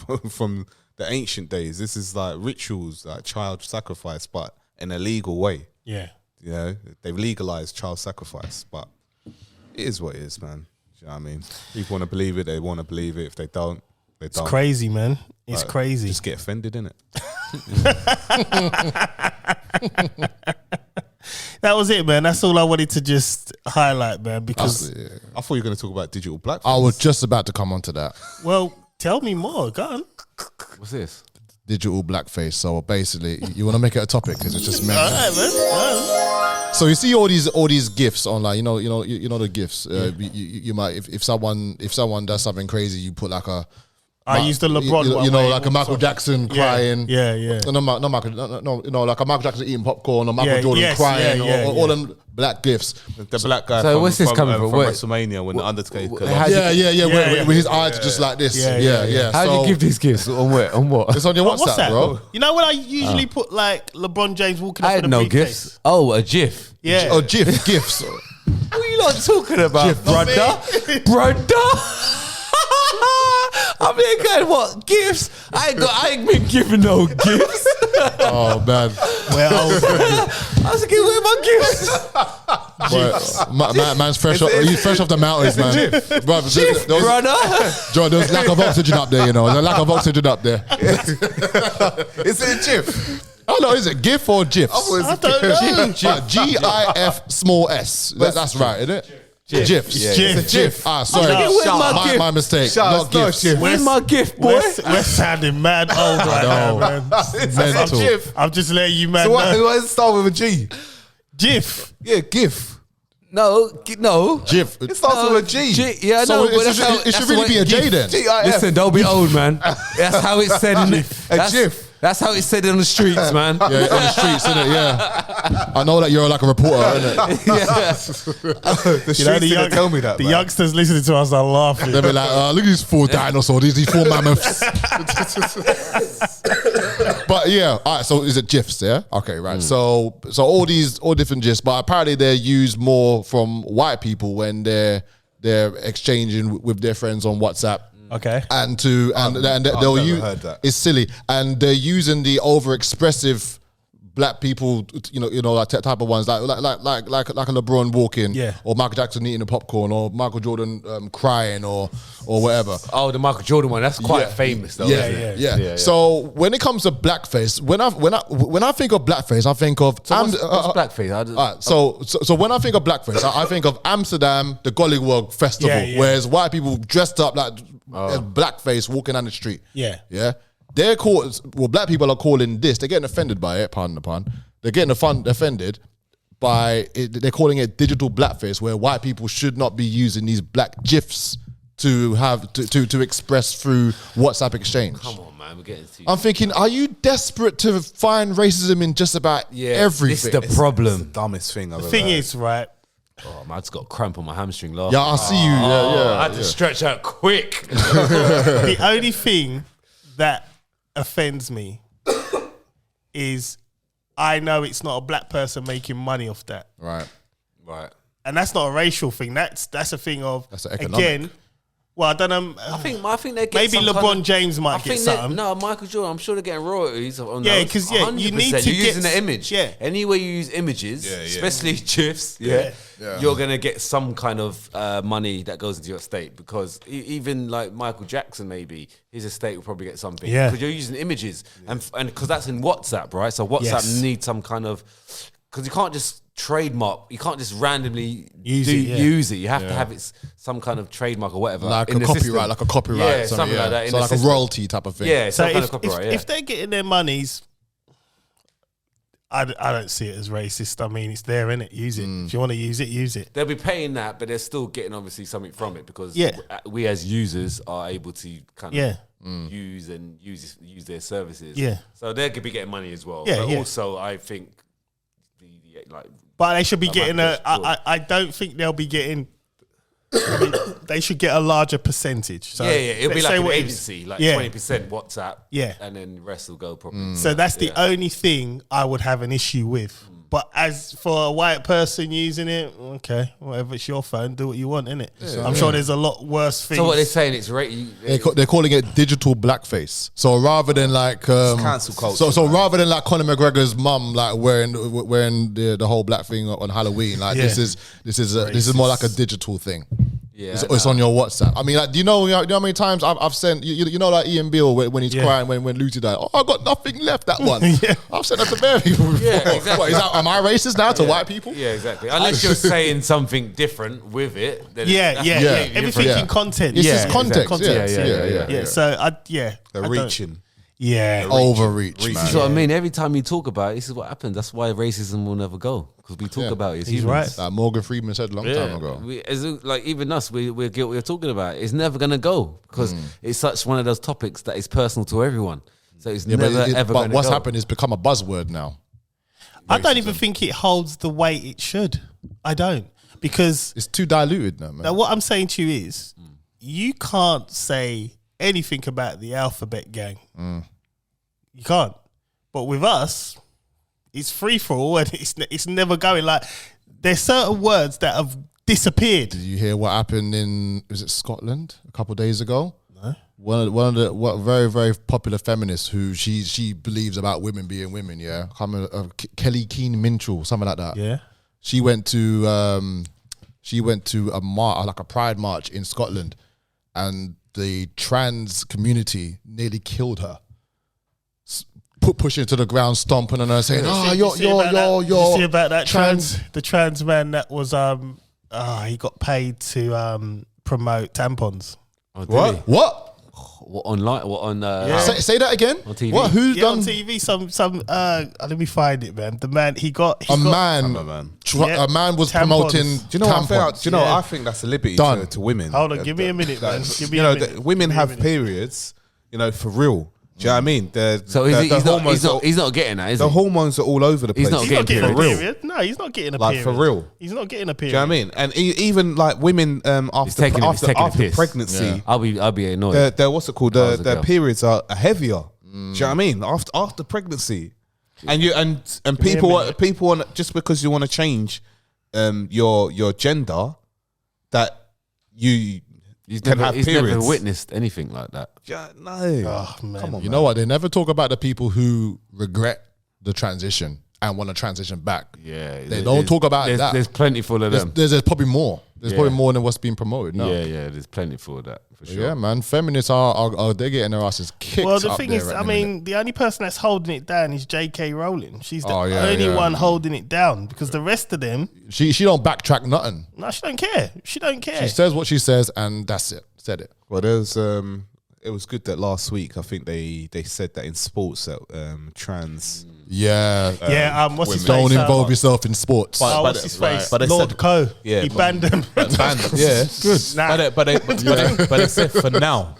the ancient days. This is like rituals, like child sacrifice, but in a legal way. Yeah. You know, they've legalized child sacrifice, but it is what it is, man. Do you know what I mean? People want to believe it, they want to believe it. If they don't, they don't. It's crazy, man. It's crazy. Just get offended, innit? That was it, man. That's all I wanted to just highlight, man, because... I thought you were going to talk about digital blackface. I was just about to come on to that. Well, tell me more. Go on. What's this? Digital blackface. So basically, you want to make it a topic because it's just All right, man. So you see all these GIFs online. You know the GIFs. You might if someone does something crazy, you put like a. I used the LeBron. You know, like a Michael Jackson crying. Yeah. No, like a Michael Jackson eating popcorn or Michael Jordan crying or all them black GIFs. The black guy. So where's this coming from? Where? WrestleMania when the Undertaker. Where his eyes are just like this. Yeah. How do you give these gifts? On where? On what? It's on your What's WhatsApp, that, bro. You know when I usually put like LeBron James walking up I with had a no briefcase? gifts. Oh, a GIF. Yeah. Or GIFs. What are you not talking about, GIF. brother? I'm here going, what? Gifts? I ain't been giving no gifts. Oh man. I was like, where my gifts? Man's fresh off. He's fresh off the mountains, man. Brother. John, there's lack of oxygen up there. You know, there's a lack of oxygen up there. Is it a GIF? Oh no, is it GIF or GIFs? I don't know. GIF small s. That's right, isn't it? GIFs. Yeah. GIF. Ah, sorry. My mistake. Not GIFs. Where's my gift, boy? We're sounding mad old right now, man. Mental. I'm just letting you, man. So why know. does it start with a G? GIF. Yeah, GIF. No. GIF. It starts with a G. Yeah, I So know. But it should really be a J then. GIF. Listen, don't be old, man. That's how it's said in A GIF. That's how it's said on the streets, man. Yeah, on the streets, innit? Yeah. I know that you're like a reporter, innit? The streets didn't tell me that. The man. youngsters listening to us are laughing. They'll be like, look at these 4 dinosaurs, these 4 mammoths. But yeah, all right, so is it GIFs, yeah? Okay, right. So all different GIFs, but apparently they're used more from white people when they're exchanging with their friends on WhatsApp. Okay. And they'll use heard that. It's silly, and they're using the overexpressive black people, like type of ones, like a LeBron walking, or Michael Jackson eating a popcorn, or Michael Jordan crying, or whatever. Oh, the Michael Jordan one. That's quite famous, though. Yeah. So when it comes to blackface, when I think of blackface, I think of what's blackface? So when I think of blackface, I think of Amsterdam, the Gollywog Festival, whereas white people dressed up like blackface walking down the street. Yeah. They're black people are calling this. They're getting offended by it. Pardon the pun. They're getting offended by it. They're calling it digital blackface, where white people should not be using these black GIFs to express through WhatsApp exchange. Come on, man, we're getting to you. I'm thinking, are you desperate to find racism in just about everything? This is the problem. It's the dumbest thing I've ever The thing heard. is, right? Oh man, I just got a cramp on my hamstring last. Yeah, I see you. I had to stretch out quick. The only thing that offends me is I know it's not a black person making money off that. Right. And that's not a racial thing. That's a thing of, That's an economic. again, well, I don't know. I think they get Maybe some LeBron kind of, James might get something. No, Michael Jordan. I'm sure they're getting royalties on Yeah, those. 'cause, yeah, you need 100%. to You're get using the image. yeah. Anywhere you use images, especially GIFs, you're gonna get some kind of money that goes into your estate, because even like Michael Jackson, maybe his estate will probably get something. Yeah. Because you're using images, and because that's in WhatsApp, right? So WhatsApp needs some kind of, because you can't just trademark. You can't just randomly use it. You have to have some kind of trademark or whatever, Like in a the copyright, system. Yeah, something like that. So like a royalty type of thing. Yeah, So some kind of copyright. if they're getting their monies, I don't see it as racist. I mean, it's there, innit? Use it. If you want to use it, use it. They'll be paying that, but they're still getting obviously something from it because we as users are able to kind of use their services. Yeah. So they could be getting money as well. Yeah, but also I think but they should be getting I don't think they'll be getting. I mean, they should get a larger percentage. So it'll be like an agency, like 20% WhatsApp, and then the rest will go properly. So that's the only thing I would have an issue with. But as for a white person using it, okay, whatever, it's your phone, do what you want, innit? I'm sure there's a lot worse things. So what they're saying, it's they're calling it digital blackface. So rather than like cancel culture. So rather than like Conor McGregor's mum like wearing the whole black thing on Halloween, like this is more like a digital thing. Yeah, it's on your WhatsApp. I mean, like, do you know how many times I've sent you know like Ian Beale when he's crying when Lucy died? Oh, I got nothing left. That one. I've sent that to bare people before. Yeah, exactly. What, am I racist now to white people? Yeah, exactly. Unless you're saying something different with it. Then everything in content. It's just context. Context. Yeah. So they're reaching. Yeah, overreach. Man. This is what I mean. Every time you talk about it, this is what happens. That's why racism will never go, because we talk about it. As He's humans. right. Like Morgan Freeman said a long time ago. Like even us, we're guilty. We're talking about it. It's never gonna go because it's such one of those topics that is personal to everyone. So it's never ever. But what's happened is become a buzzword now. I don't even think it holds the weight it should. I don't, because it's too diluted now, man. Now what I'm saying to you is, you can't say anything about the Alphabet Gang. You can't. But with us, it's free for all and it's never going. Like, there's certain words that have disappeared. Did you hear what happened in, was it Scotland a couple of days ago? No. One of the very, very popular feminists who she believes about women being women, yeah? Kelly Keane Minchell, something like that. Yeah. She went to a pride march in Scotland, and the trans community nearly killed her. Pushing her to the ground, stomping on her, saying, you're see about that the trans man that was he got paid to promote tampons. What? What online? What on? Say that again. On TV. What? Who's done on TV? Some. Let me find it, man. The man a man was tampons. promoting. Do you know tampons. Do you know? I think that's a liberty to women. Hold on, give me a minute, man. Women have periods. For real. Do you know what I mean? He's not getting that, is the he? hormones are all over the place. He's not getting a period. No, he's not getting a period. Like, for real. He's not getting a period. Do you know what I mean? And even like women after pregnancy, yeah. I'll be annoyed. What's it called? Their periods are heavier. Do you know what I mean? After pregnancy, and people want, just because you want to change your gender, that you can have periods. Never witnessed anything like that. Yeah, no. Oh, man. Come on, You know what? They never talk about the people who regret the transition and want to transition back. Yeah. They don't talk about that. There's plenty full of them. There's probably more. There's probably more than what's being promoted now. Yeah, there's plenty full of that, for sure. Yeah, man. Feminists are they're getting their asses kicked. Well, the thing is, the only person that's holding it down is J.K. Rowling. She's the only one holding it down, because the rest of them... She don't backtrack nothing. No, she don't care. She says what she says, and that's it. Said it. Well, there's... It was good that last week, I think they said that in sports that trans... what's his face? Don't involve yourself in sports. What's his face? But Lord Coe. Yeah, he banned them. Yeah, good. Nah. But they said for now.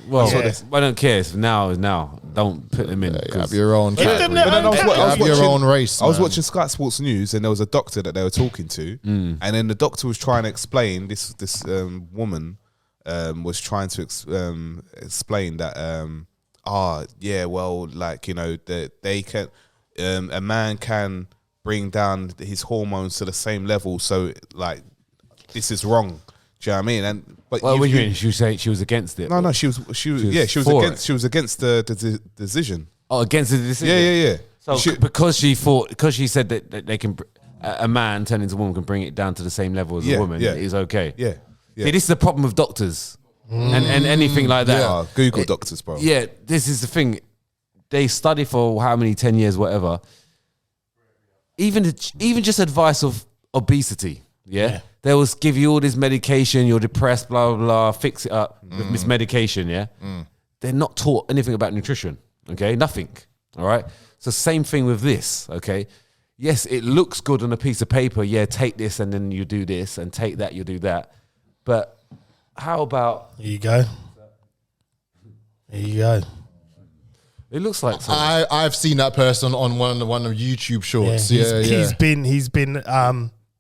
Well, I don't care. It's now is now. Don't put them in. Have your own category. Have your own race. I was watching Sky Sports News, and there was a doctor that they were talking to, and then the doctor was trying to explain this woman was trying to explain that that they can a man can bring down his hormones to the same level, so like this is wrong. Do you know what I mean? And but what do you mean? She was saying she was against it. No, she was against the decision. Oh, against the decision. Yeah. So because she said that they can, a man turning into a woman can bring it down to the same level as a woman. It is okay. Yeah. See, this is the problem with doctors and anything like that. Yeah, Google doctors, bro. Yeah, this is the thing. They study for how many 10 years, whatever. Even just advice of obesity. Yeah. They will give you all this medication. You're depressed. Blah blah blah. Fix it up with this medication. Yeah. They're not taught anything about nutrition. Okay, nothing. All right. It's the same thing with this, okay? Yes, it looks good on a piece of paper. Yeah, take this and then you do this, and take that, you do that. But how about... Here you go. Here you go. It looks like something. I've seen that person on one of YouTube shorts. He's been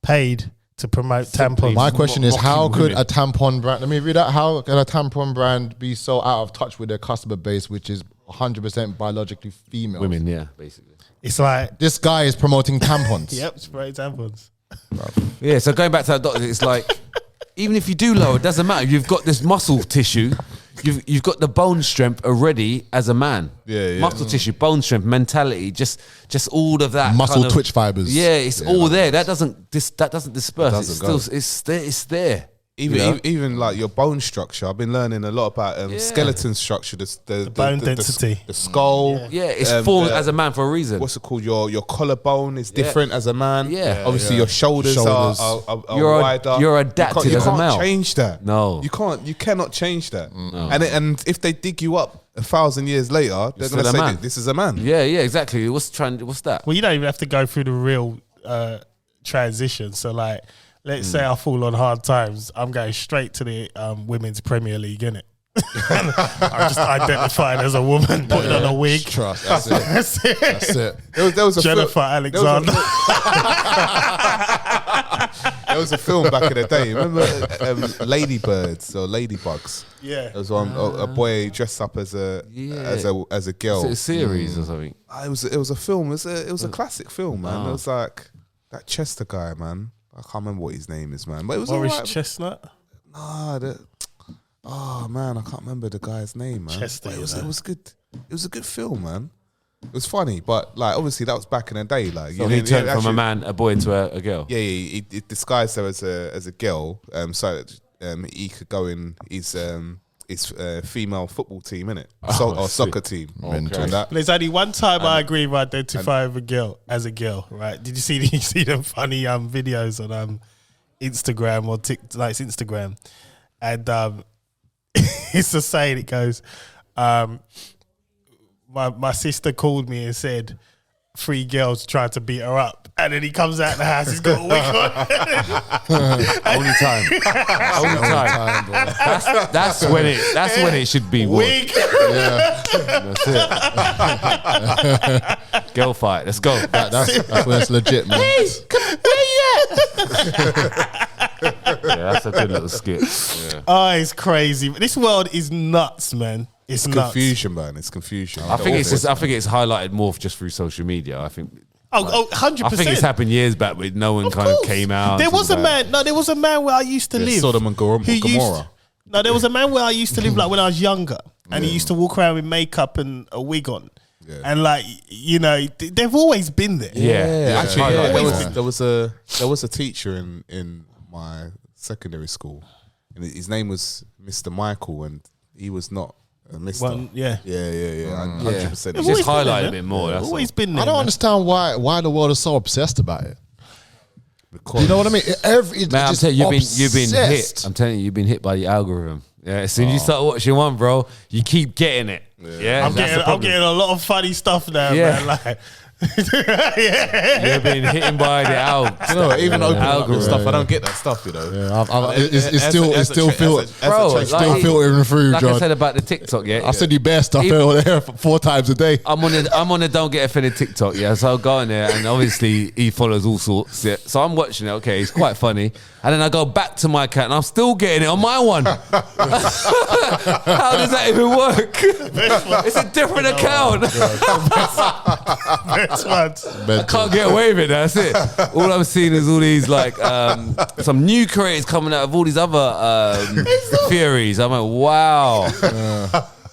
paid to promote tampons. My question is, how could a tampon brand? Let me read that. How can a tampon brand be so out of touch with their customer base, which is 100% biologically female? Women, yeah, basically. It's like This guy is promoting tampons. Yep, spray tampons. Yeah, so going back to that doctor, it's like, even if you do lower, it doesn't matter. You've got this muscle tissue. You've got the bone strength already as a man. Yeah. Muscle tissue, bone strength, mentality, just all of that. Muscle kind of, twitch fibers. Yeah, it's all there. That doesn't disperse. Doesn't It's there. Even like your bone structure. I've been learning a lot about skeleton structure. The bone density. The skull. Yeah, it's formed as a man for a reason. What's it called? Your collarbone is different as a man. Yeah. Obviously, your shoulders are wider. You're adapted as a male. You can't change that. No. You cannot change that. No. And if they dig you up 1,000 years later, they're going to say this is a man. Yeah, exactly. What's that? Well, you don't even have to go through the real transition. So, like, let's say I fall on hard times, I'm going straight to the Women's Premier League, innit? I'm just identified as a woman, putting on a wig. Trust. That's it. That's it. There was a Jennifer Alexander. There was a film back in the day. Remember Ladybirds or Ladybugs? Yeah. There was a boy dressed up as a girl. Is it a series or something? It was a film. It was a classic film, man. It was like that Chester guy, man. I can't remember what his name is, man. But it was Morris alright. Chestnut. Oh man, I can't remember the guy's name, man. Chester, it was good. It was a good film, man. It was funny, but like obviously that was back in the day. Like So he turned from a boy into a girl. Yeah, he disguised her as a girl, so he could go in his female football team, innit? Or soccer team. And that. There's only one time I agree with identifying a girl as a girl, right? Did you see them funny videos on Instagram or TikTok? Like, it's Instagram, and it's the saying. It goes, my sister called me and said 3 girls tried to beat her up. And then he comes out the house, he's got a wig on. Only time. Bro. That's when it should be wig. Yeah. That's it. Girl fight. Let's go. That's when it's legit, man. Hey, where you at? Yeah, that's a good little skit. Yeah. Oh, it's crazy. This world is nuts, man. It's nuts. Confusion, man. It's confusion. I think it's highlighted more just through social media. I think. 100%. I think it's happened years back, but no one kind of came out. There was a man. No, there was a man where I used to live. Sodom and Gomorrah. There was a man where I used to live, like when I was younger, and he used to walk around with makeup and a wig on, and like they've always been there. Yeah. Actually, there was a teacher in my secondary school, and his name was Mr. Michael, and he was not. Mister. 100%. It's just highlighted a bit more. That's always been there. I don't understand why the world is so obsessed about it. Because you know what I mean? Man, I'm telling you, you've been hit. I'm telling you, you've been hit by the algorithm. Yeah, as soon as you start watching one, bro, you keep getting it. Yeah, I'm getting a lot of funny stuff now, man. Like, You're being hit by the algorithm. You know, even opening up and stuff, I don't get that stuff, you know. It's still filtering through, like John. I said about the TikTok, I said you best stuff there 4 times a day. I'm on the Don't Get Offended TikTok, so I'll go in there, and obviously he follows all sorts. Yeah. So I'm watching it, okay, it's quite funny. And then I go back to my account and I'm still getting it on my one. How does that even work? It's a different account. I can't get away with it. That's it. All I'm seeing is all these like some new creators coming out of all these other theories. I'm like, wow.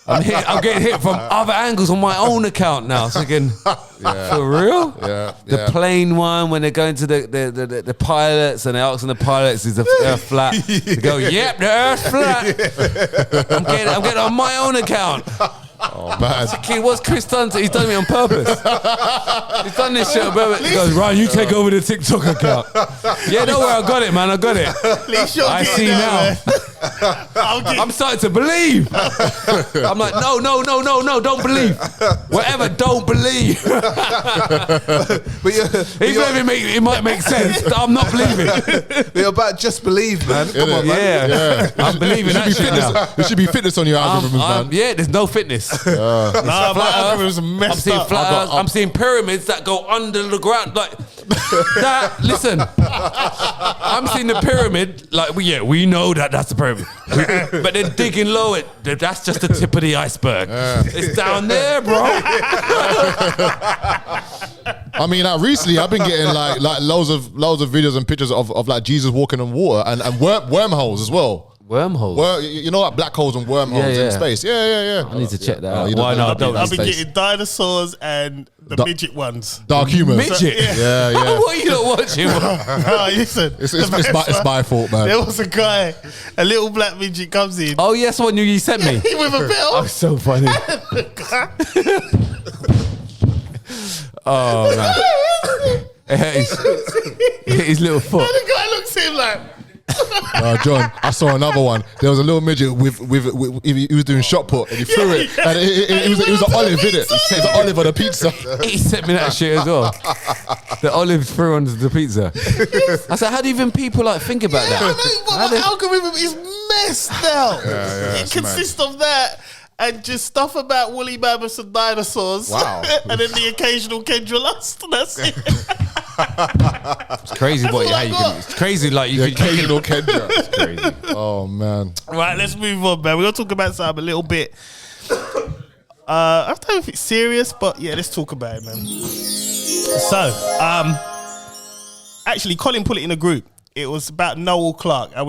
I'm getting hit from other angles on my own account now. So again, for real? Yeah. The plane one when they're going to the pilots and they're asking the pilots, is the earth flat? They go, yep, the earth's flat. I'm getting on my own account. Oh man! Kid, what's Chris done? He's done me on purpose. He's done this shit on purpose. He goes, Ryan, you take over the TikTok account. Yeah, don't worry, I got it, man. I got it. At least you're I see there, now. Man. I'm starting to believe. I'm like, no, don't believe. Whatever, don't believe. But Even if it might make sense, I'm not believing. you're about just believe, man. Come on, man. Yeah. I'm believing that shit now. There should be fitness on your algorithms, man. Yeah, there's no fitness. Nah, my algorithm's I'm messed seeing up. flat Earth, I'm seeing pyramids that go under the ground. Like that. Listen, I'm seeing the pyramid. Like we know that's the pyramid, but then digging low, that's just the tip of the iceberg. It's down there, bro. I mean, recently I've been getting like loads of videos and pictures of like Jesus walking on water and wormholes as well. Wormholes. You know, like black holes and wormholes in space. Yeah. I need to check that out. Why not? I've been getting dinosaurs and the midget ones. Dark humor. Midget. Yeah. What are you not watching? No, listen. It's my fault, man. There was a guy, a little black midget comes in. Oh yes, what you sent me. With a belt. Oh, so funny. Oh man. His little foot. And the guy looks at him like. John, I saw another one. There was a little midget with he was doing shot put and he threw it, and it was an olive, innit? It was an olive on a pizza. He sent me that shit as well. The olive threw on the pizza. I said, how do even people like think about that? I know, but my algorithm is messed now. It consists of that and just stuff about woolly mammoths and dinosaurs. Wow. And then the occasional Kendra Lust. That's it. It's crazy how you can. It's crazy like you can. Occasional Kendra. It's crazy. Oh man. Right, let's move on, man. We're gonna talk about something a little bit. I don't know if it's serious, but yeah, let's talk about it, man. So, actually, Colin put it in a group. It was about Noel Clarke, and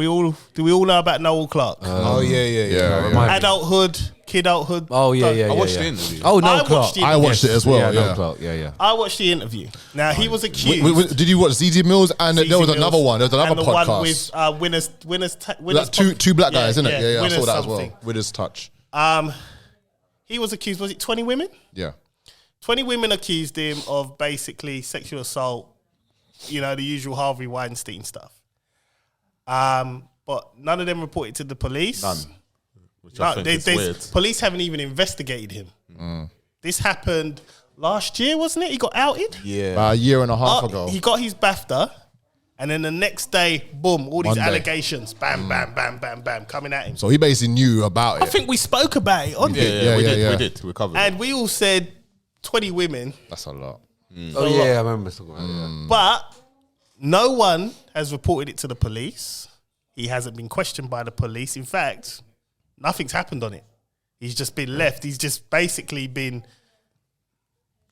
do we all know about Noel Clarke? Yeah. Adulthood, kidulthood. Oh yeah. I watched the interview. Oh no, I watched it. I watched it as well. Yeah, no Clarke. Yeah. I watched the interview. Now he was accused. Did you watch Zizi Mills? And there was another one. There was another and the podcast. one with winners. Like two black guys, isn't it? Yeah. I saw that as well. something. Winners touch. He was accused. Was it 20 women? Yeah. 20 women accused him of basically sexual assault. You know, the usual Harvey Weinstein stuff. But none of them reported to the police. None. Which I think is weird. Police haven't even investigated him. This happened last year, wasn't it? He got outed. Yeah. About a year and a half ago. He got his BAFTA, and then the next day, boom, all these Monday. allegations, bam, coming at him. So he basically knew about it. I think we spoke about it on here. We did. We covered it. And we all said 20 women. That's a lot. Oh yeah, I remember talking about that. But no one has reported it to the police. He hasn't been questioned by the police. In fact, nothing's happened on it. He's just been left. He's just basically been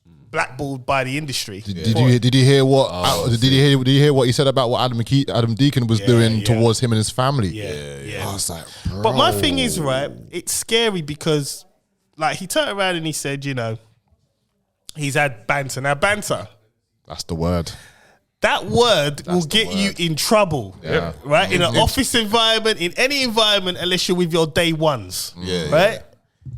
blackballed by the industry. Did you hear what? Did you hear what he said about what Adam Deacon was doing towards him and his family? Yeah. I was like, bro. But my thing is, right, it's scary because, like, he turned around and he said, you know, he's had banter. Now, banter. That's the word. That word will get you in trouble, right? In an office environment, in any environment, unless you're with your day ones, right?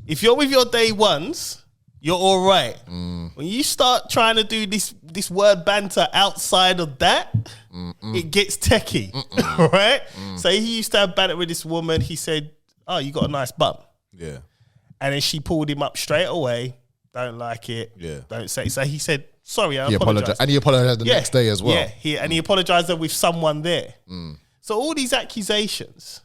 If you're with your day ones, you're all right. When you start trying to do this word banter outside of that, it gets techie, right? So he used to have banter with this woman. He said, "Oh, you got a nice bum," and then she pulled him up straight away. Don't like it. Don't say. So he said, "Sorry, I apologize." And he apologized the next day as well. Yeah, and he apologized with someone there. So all these accusations,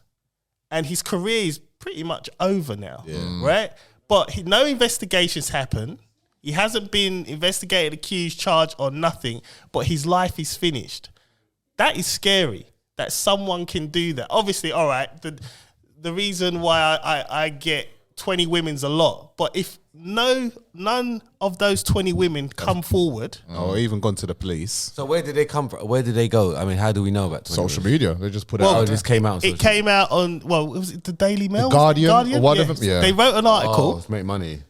and his career is pretty much over now, right? But no investigations happen. He hasn't been investigated, accused, charged, or nothing. But his life is finished. That is scary. That someone can do that. Obviously, all right. The reason why I get 20 women's a lot, but if none of those 20 women come forward, or even gone to the police. So where did they come from? Where did they go? I mean, how do we know about 20 Social women? media. They just put it Oh, out. this came out. it came out on, was it the Daily Mail? The Guardian or whatever, yeah. They wrote an article. Oh, to make money.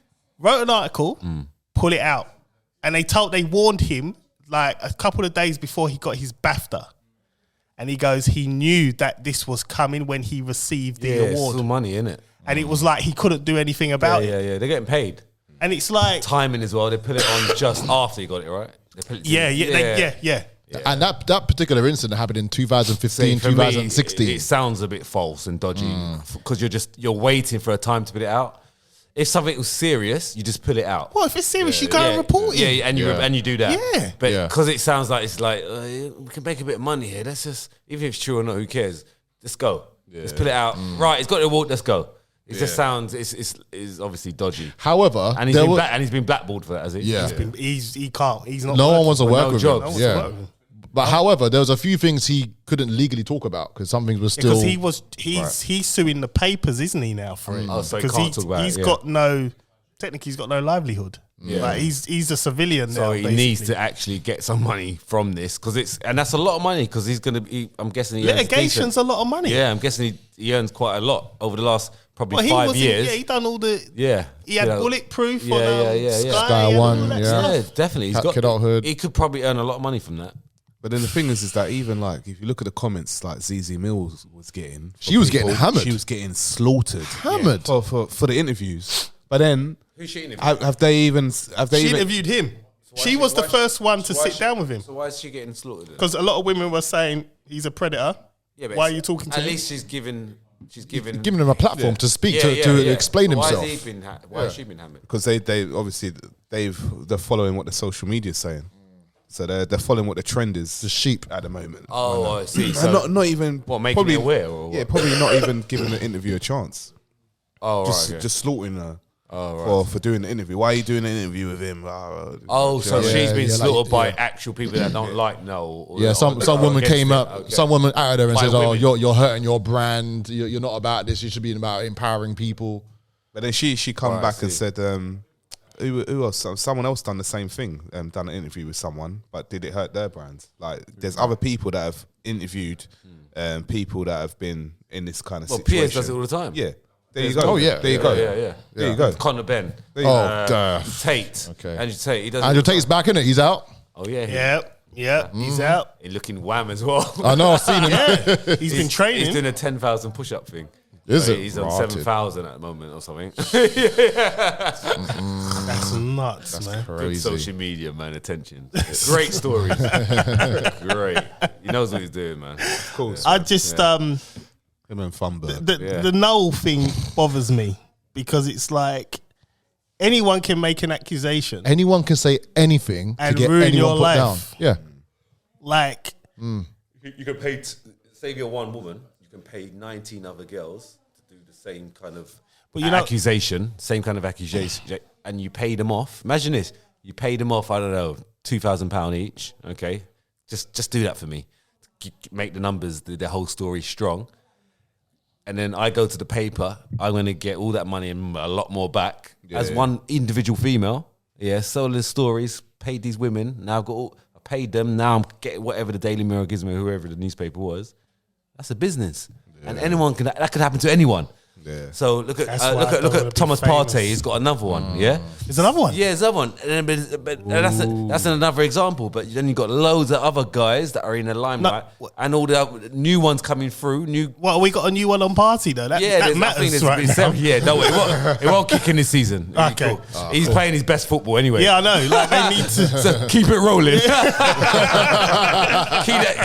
Pull it out. And they warned him like a couple of days before he got his BAFTA. And he goes, he knew that this was coming when he received the It's award. still money, innit? And it was like he couldn't do anything about it. Yeah. They're getting paid. And it's like Timing as well. They put it on just after you got it, right? They put it Yeah. And that particular incident happened in 2015, For me, 2016. it sounds a bit false and dodgy because you're waiting for a time to put it out. If something was serious, you just pull it out. Well, if it's serious, you go and report it. Yeah, and you do that. Yeah. But because it sounds like it's like we can make a bit of money here. Let's just, even if it's true or not, who cares? Let's go. Let's pull it out. Right, it's got to walk. Let's go. It just sounds it's obviously dodgy. However, and he's been blackballed for that, has he? Yeah, he can't. He's not. No one wants to work no with jobs. him. Yeah. But however, there was a few things he couldn't legally talk about because some things were still because he's suing the papers, isn't he now for it? Oh, so he can't talk about he's it. got no livelihood. Yeah. Like he's a civilian So now. he needs to actually get some money from this because that's a lot of money because he's gonna be. I'm guessing litigation's a lot of money. Yeah, I'm guessing he earns quite a lot over the last probably 5 years. He done all the. Yeah, He had Bulletproof. Yeah, on, Sky One. Yeah, definitely. He's got Kidulthood. He could probably earn a lot of money from that. But then the thing is that even like if you look at the comments, like Zizi Mills was getting, She was getting hammered. She was getting slaughtered, Hammered. for the interviews. But then Who's she interviewed? have they She interviewed him. She was the first one to sit down with him So why is she getting slaughtered? because a lot of women were saying he's a predator. Yeah, but why are you talking to At him? least she's giving giving him a platform to speak to explain But himself. Why has she been hammered? because they obviously they're following what the social media is saying. So they're following what the trend is. The sheep. At the moment. Oh, I see. And So not even making probably, it aware or what? Yeah, probably not even giving the interview a chance. just Slaughtering her. Oh, For doing the interview. Why are you doing an interview with him? So she's been slaughtered by yeah. actual people that don't like Noel. Yeah, some woman came up, some woman outed her and By says, "Oh, women. you're hurting your brand. You're not about this. You should be about empowering people." But then she come Right, back and I see. said, who else? Someone else done the same thing, done an interview with someone, but did it hurt their brand? Like, there's other people that have interviewed people that have been in this kind of situation. Piers does it all the time. Yeah. There you go. Oh, yeah. There you go. Yeah. There you go. Conor Ben. Duh. Tate. Okay. Andrew Tate. He does. Andrew Tate's back in it. He's out. Oh yeah. Yeah, he's out. He's looking wham as well. I know. I've seen him. He's been training. He's doing a 10,000 push-up thing. Is it? He's on Rotted. 7,000 at the moment or something. That's nuts, man. Good Crazy. social media, man. Attention. Great stories. Great. He knows what he's doing, man. Of course. I just Him and Funberg. the Noel thing bothers me because it's like anyone can make an accusation. Anyone can say anything And to get ruin anyone your put life. down. Yeah. Like You can pay, say you're one woman, you can pay 19 other girls to do the same kind of accusation, and you pay them off. Imagine this, you pay them off, I don't know, £2,000 each, okay? Just do that for me. Make the numbers, the whole story strong. And then I go to the paper, I'm going to get all that money and a lot more back as one individual female. Yeah, sold the stories, paid these women, now I've got I paid them, now I'm getting whatever the Daily Mirror gives me, whoever the newspaper was. That's a business. And anyone that could happen to anyone. Yeah. So look at Thomas Partey. He's got another one. Yeah, there's another one. Yeah, there's another one. But that's another example. But then you got loads of other guys that are in the limelight, and all the other new ones coming through. Well, we got a new one on Party though. That matters right now. Yeah, no, it won't kick in this season. Okay, cool. He's playing his best football anyway. Yeah, I know. Like they need to so keep it rolling.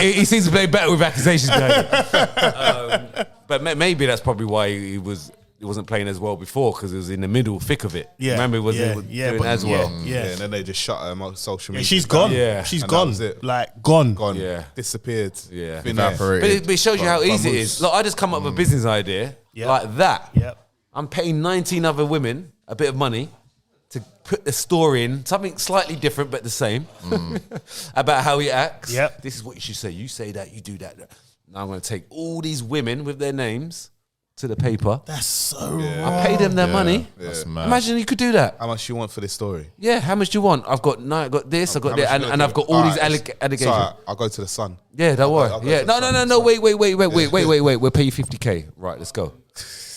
He seems to play better with accusations behind it. But maybe that's probably why he wasn't playing as well before, because he was in the middle, thick of it. Yeah, remember, he wasn't doing as well. Yeah, and then they just shut her on social media. She's gone. Yeah, she's gone. Like gone. Yeah, disappeared. Yeah, evaporated. But it shows you how easy it is. Look, I just come up with a business idea like that. Yep. I'm paying 19 other women a bit of money to put the story in, something slightly different but the same, about how he acts. Yep. This is what you should say. You say that, you do that. Now I'm going to take all these women with their names to the paper. That's so wrong. I pay them their money. That's mad. Imagine you could do that. How much you want for this story? Yeah, how much do you want? I've got this, I've got that, and I've got all these allegations. Sorry, I'll go to the Sun. Yeah, don't worry. I'll go Yeah, to the Sun. no. Wait. We'll pay you 50k. Right, let's go.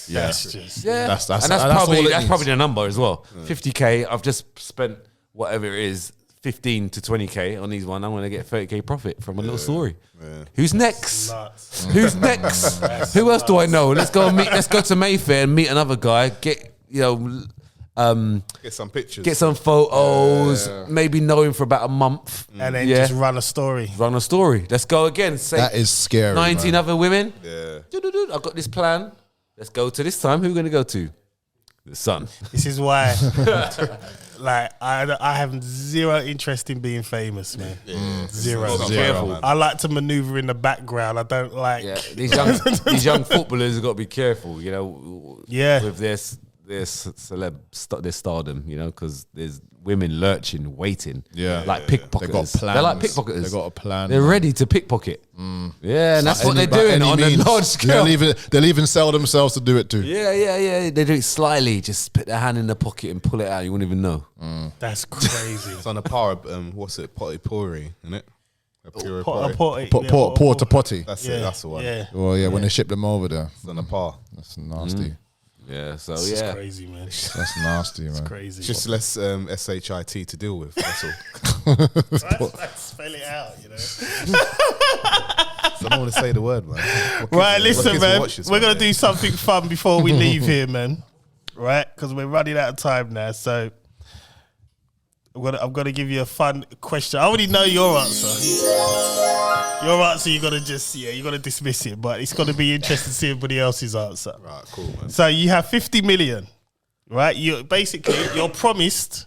Yeah. That's all probably it needs. the number as well. 50k. I've just spent whatever it is, 15 to 20k on these one. I'm going to get 30k profit from a little story. Yeah. Who's next? Who's next? Who else do I know? Let's go to Mayfair and meet another guy. Get Get some pictures. Get some photos. Maybe know him for about a month. And then just run a story. Run a story. Let's go again. Say That is scary. 19 man. other women. Yeah. I've got this plan. Let's go to this time. Who are we going to go to? The sun. This is why, like, I have zero interest in being famous, man. Zero. Careful. I like to maneuver in the background. I don't like. Yeah, these young footballers have got to be careful, you know. Yeah. With their stardom, you know, because there's women lurching, waiting. Yeah. like pickpockets. They got plans. They're like pickpocketers. They got a plan. They're ready to pickpocket. Yeah, and that's what they're By doing any on a means. large scale. They'll even sell themselves to do it too. Yeah. They do it slyly. Just put their hand in the pocket and pull it out. You wouldn't even know. That's crazy. It's on a par of, what's it? Potty pourri, isn't it? A pure Pot- potty. Port to potty. That's it. That's the one. Yeah. Well, yeah, when they ship them over there. It's on a par. That's nasty. Yeah, so It's yeah. crazy, man. That's nasty, man. Crazy. It's just less shit to deal with. That's all. Let's spell it out, you know. So I don't want to say the word, man. Right, listen, kids man. will watch this We're one gonna day. do something fun before we leave here, man. Right, because we're running out of time now. So I'm gonna give you a fun question. I already know your answer. Your answer, you gotta dismiss it, but it's gonna be interesting to see everybody else's answer. Right, cool, man. So you have 50 million, right? You're promised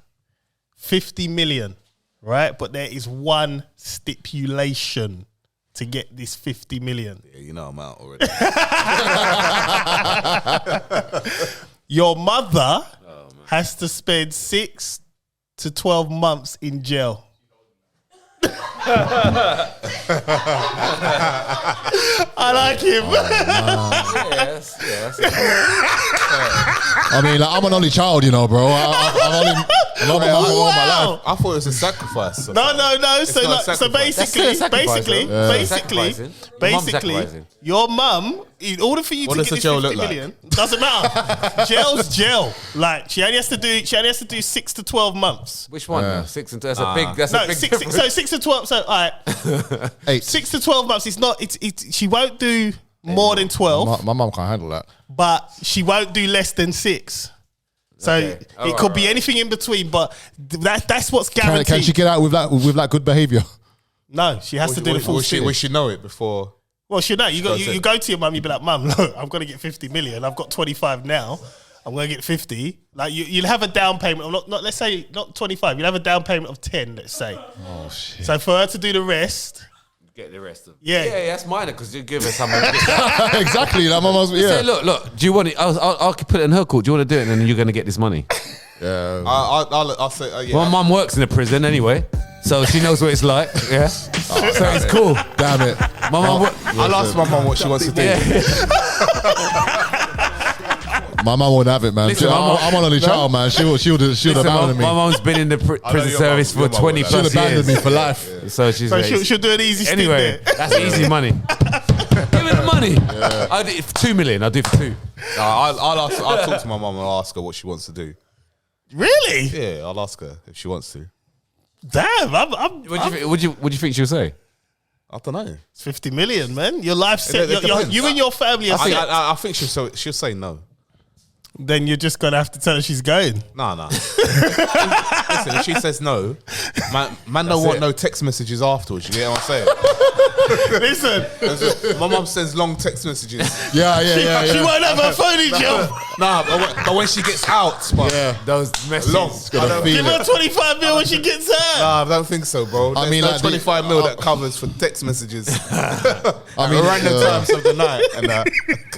50 million, right? But there is one stipulation to get this 50 million. Yeah, you know I'm out already. Your mother has to spend 6 to 12 months in jail. I like him. Yes. I mean, like, I'm an only child, you know, bro. I've only known my mum all my life. Wow. I thought it was a sacrifice. No. It's So, not a like, so sacrifice. That's still a sacrifice, basically, Sacrificing. Your mum's sacrificing. your mum, in order for you What to does get the this jail 50 look like? million, doesn't matter. Jail's jail. Like she only has to do 6 to 12 months. Which one? Yeah. 6 and 2. That's a big. That's No, a big 6 difference. so 6 to 12. So all right, 8. 6 to 12 months. It's not. It's she won't do more than 12, My mum can't handle that. but she won't do less than 6. So Okay. it could be anything in between, but that's what's guaranteed. Can she get out with that good behavior? No, she has to do the full Will shit. she know it before? Well, she know. You go to your mum. You be like, Mum, look, I'm gonna get 50 million. I've got 25 now. I'm gonna get 50. Like you'll have a down payment of not let's say not 25. You'll have a down payment of 10. Let's say. Oh shit! So for her to do the rest, Get the rest of. Yeah. That's minor because you give her something. Exactly. Like my mum's. Say, Yeah. look. Do you want it? I'll put it in her court. Do you want to do it? And then you're gonna get this money. Yeah. I'll say, yeah. My mum works in a prison anyway, so she knows what it's like. Yeah. So it's cool. Damn it. My mum. I'll ask my mum what she wants to do. My mum won't have it, man. Listen, I'm an only child, man. She'll abandon me. My mum's been in the prison your service mum- for your mum 20 will. She'll plus abandon years. me for life. So she's so like, she'll do an easy stint anyway. there. That's easy money. Give me the money. I'll do it for 2 million. I'll do it for 2. I'll talk to my mum and I'll ask her what she wants to do. Really? Yeah, I'll ask her if she wants to. Damn. What do you think she'll say? I don't know. It's 50 million, man. Your life's set. It depends. You and your family are set. I think she'll say no. Then you're just gonna have to tell her she's going. No. Listen, if she says no, man don't want no text messages afterwards. You get what I'm saying? Listen, My mum sends long text messages. Yeah. she won't have her phone in jail. Nah, but when she gets out, but Those messages. long. Gonna feel Give her it. 25 mil when she gets out. Nah, I don't think so, bro. I mean, no like 25 mil that covers for text messages. I mean, Random times of the night and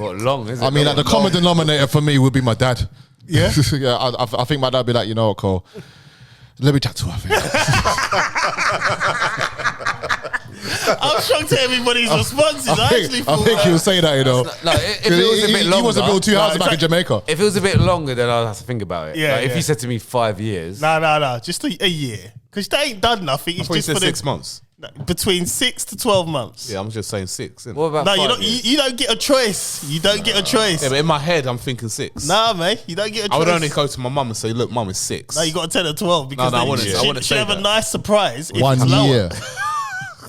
What, long, is it? I mean, like, the common denominator for me would be my dad. Yeah? Yeah. I think my dad would be like, you know what, Cole? Let me chat to her. I'm shocked at everybody's responses. I actually I thought think he'll say that, you know. No, if it was a bit longer. He wants to build 2 houses back in Jamaica. If it was a bit longer, then I'll have to think about it. Yeah, Like, if yeah. you said to me 5 years, No. Just a year. Because they ain't done nothing. It's I just said for 6 months. between 6 to 12 months. Yeah, I'm just saying 6. Innit? what about No, 5 you don't. years? You don't get a choice. You don't get a choice. Yeah, but in my head, I'm thinking 6. Nah, mate. You don't get a choice. I would only go to my mum and say, "Look, mum, it's 6." No, you got to tell her 12 because No, I then wouldn't- I she wouldn't should say have a that. nice surprise. If 1 it's lower. year.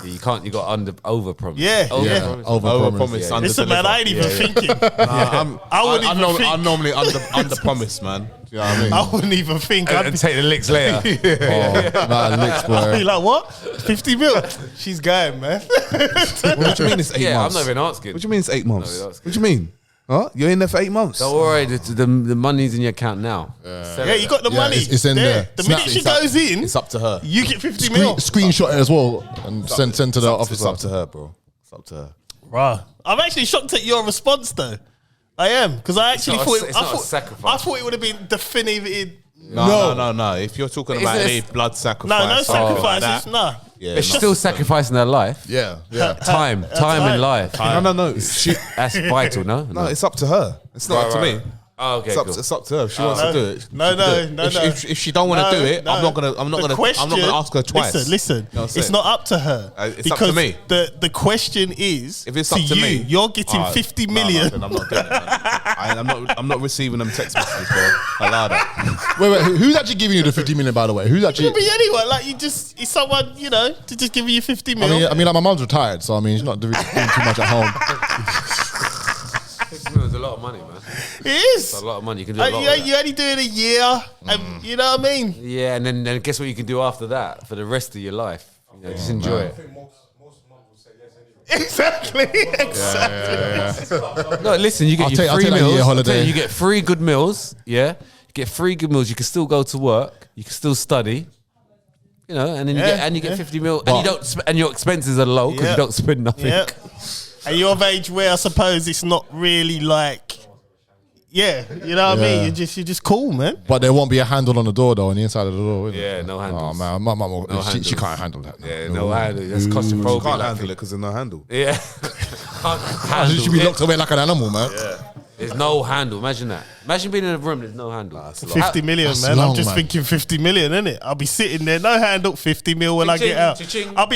You can't. You got over promise. Yeah, Over yeah. promise. Overpromise. Overpromise, Yeah. Listen, man, I ain't even thinking. I'm I wouldn't even think. normally under promise, man. Do You know what I mean? I wouldn't even think. And take the licks later. Nah, licks, boy. I'd be like, what? 50 mil? She's going, man. What do you mean it's 8 Yeah, months? I'm not even asking. What do you mean it's 8 months? No, What do you mean? Huh? You're in there for 8 months? Don't worry, the money's in your account now. Yeah, you got the money. it's in there. The minute she goes in, It's up to her. you get 50 mil. Screenshot it as well and send to the officer. It's up to her, bro. It's up to her. Right. I'm actually shocked at your response, though. I am, because I actually not a- thought it's not a sacrifice. I thought it would have been definitive. No. If you're talking about Isn't any it- blood sacrifice, No something like sacrifices. that, No. yeah, But she's still sacrificing her life. Yeah. Time in life. no. She, That's vital, no? no, it's up to her. It's not up to me. Oh, okay, cool. It's up to her. If she wants to do it. No. If she don't want to do it, No. I'm not gonna ask her twice. Listen. You know what I'm It's saying? not up to her. It's up to me. The question is, If it's up to you, me, you're getting 50 million. then I'm not doing it. Man. I'm not receiving them text messages, bro. Allow that. Wait. Who's actually giving you the 50 million, by the way? Who's It actually? could be anyone. Like it's someone, to just give you 50 mil. I mean, like my mum's retired, so I mean, she's not doing too much at home. It's a lot of money, man. It is. It's a lot of money. You can do a lot with that. You only do it a year, and you know what I mean. Yeah, and then guess what you can do after that for the rest of your life? Just enjoy it. Exactly. No, listen, you get I'll your take free that year meals. holiday. You get 3 good meals. Yeah, you get 3 good meals. You can still go to work. You can still study. And then you get 50 mil, and you don't, and your expenses are low because you don't spend nothing. Yep. And you're of age where I suppose it's not really like, you know what I mean. You're just cool, man. But there won't be a handle on the door though, on the inside of the door. Will there? Yeah, no handles. Oh man, my mum, she handles. can't handle that. Yeah, no handle. That's claustrophobic. Can't handle it because there's no handle. Yeah, She should be locked away like an animal, man. There's no handle. Imagine that. Imagine being in a room. There's no handle. 50 million, That's man. long, I'm just man. thinking 50 million, innit? I'll be sitting there, no handle, 50 mil when I get out. Cha-ching. I'll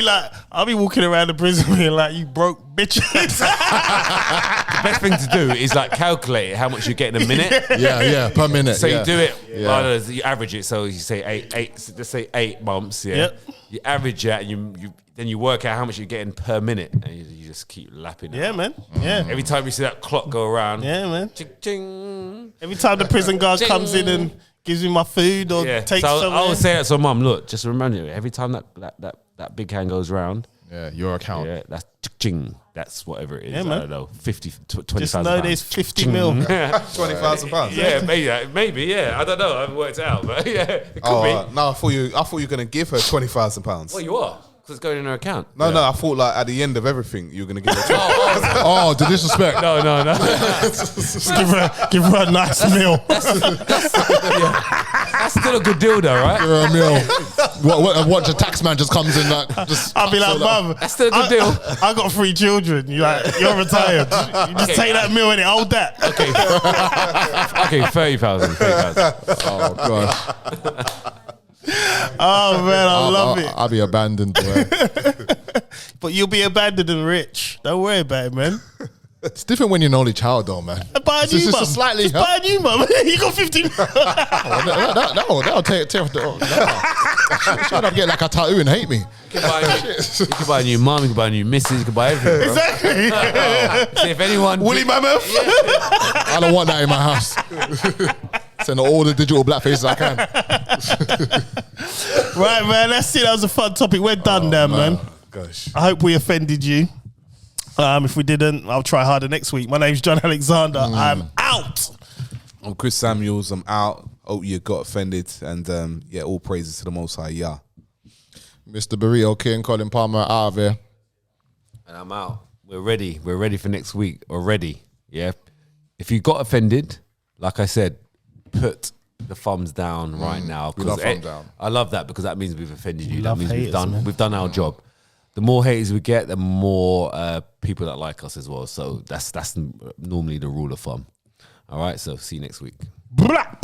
be walking around the prison being like, you broke bitches. The best thing to do is like calculate how much you get in a minute. Yeah, per minute. So yeah. you do it. Yeah. Well, you average it. So you say eight. Let's say 8 months. Yeah. Yep. You average it, and then you work out how much you're getting per minute, and you just keep lapping it. Yeah, man. Yeah. Every time you see that clock go around. Yeah, man. Ching. Every time the prison guard Ching. comes in and gives me my food or Yeah. takes So some. I would say that to mum. Look, just remember, every time that big hand goes round, Yeah, your account. yeah, that's ching. That's whatever it is. Yeah, I man. don't know, 50, 20,000. Just know there's 50 mil. £20,000. Yeah, maybe. Yeah, I don't know. I haven't worked it out, but yeah, it could be. No, I thought you were gonna give her £20,000. Well, you are because it's going in her account. No, I thought like at the end of everything you were gonna give her. Oh, the disrespect. No. Just give her a nice meal. That's still a good deal, though, right? You're a meal. What the tax man just comes in like just. I'll be like, Mum, That's still a good deal. I got 3 children. You're retired. You just take that meal and hold that. Okay, 30,000. Oh gosh. Oh man, I love it. I'll be abandoned. Boy. But you'll be abandoned and rich. Don't worry about it, man. It's different when you're an only child, though, man. Buy a It's new just mum. a slightly. Just buy a new mum. You got 50. That'll take off the. She'll end up getting like a tattoo and hate me. You can buy a new mum, you can buy a new missus, you can buy everything, bro. Exactly. See if anyone... Woolly Mammoth. I don't want that in my house. Send all the digital blackfaces I can. Right, man. That's it. That was a fun topic. We're done now, man. Gosh. I hope we offended you. If we didn't, I'll try harder next week. My name's John Alexander. I'm out. I'm Chris Samuels. I'm out. Hope you got offended, and all praises to the Most High. Yeah. Mr. Burrito King, Colin Palmer out of here. And I'm out. We're ready. We're ready for next week already. Yeah. If you got offended, like I said, put the thumbs down right now. We love thumbs down. I love that because that means we've offended you. That love means haters, man. we've done our job. The more haters we get, the more people that like us as well. So that's normally the rule of thumb. All right. So see you next week. Brap.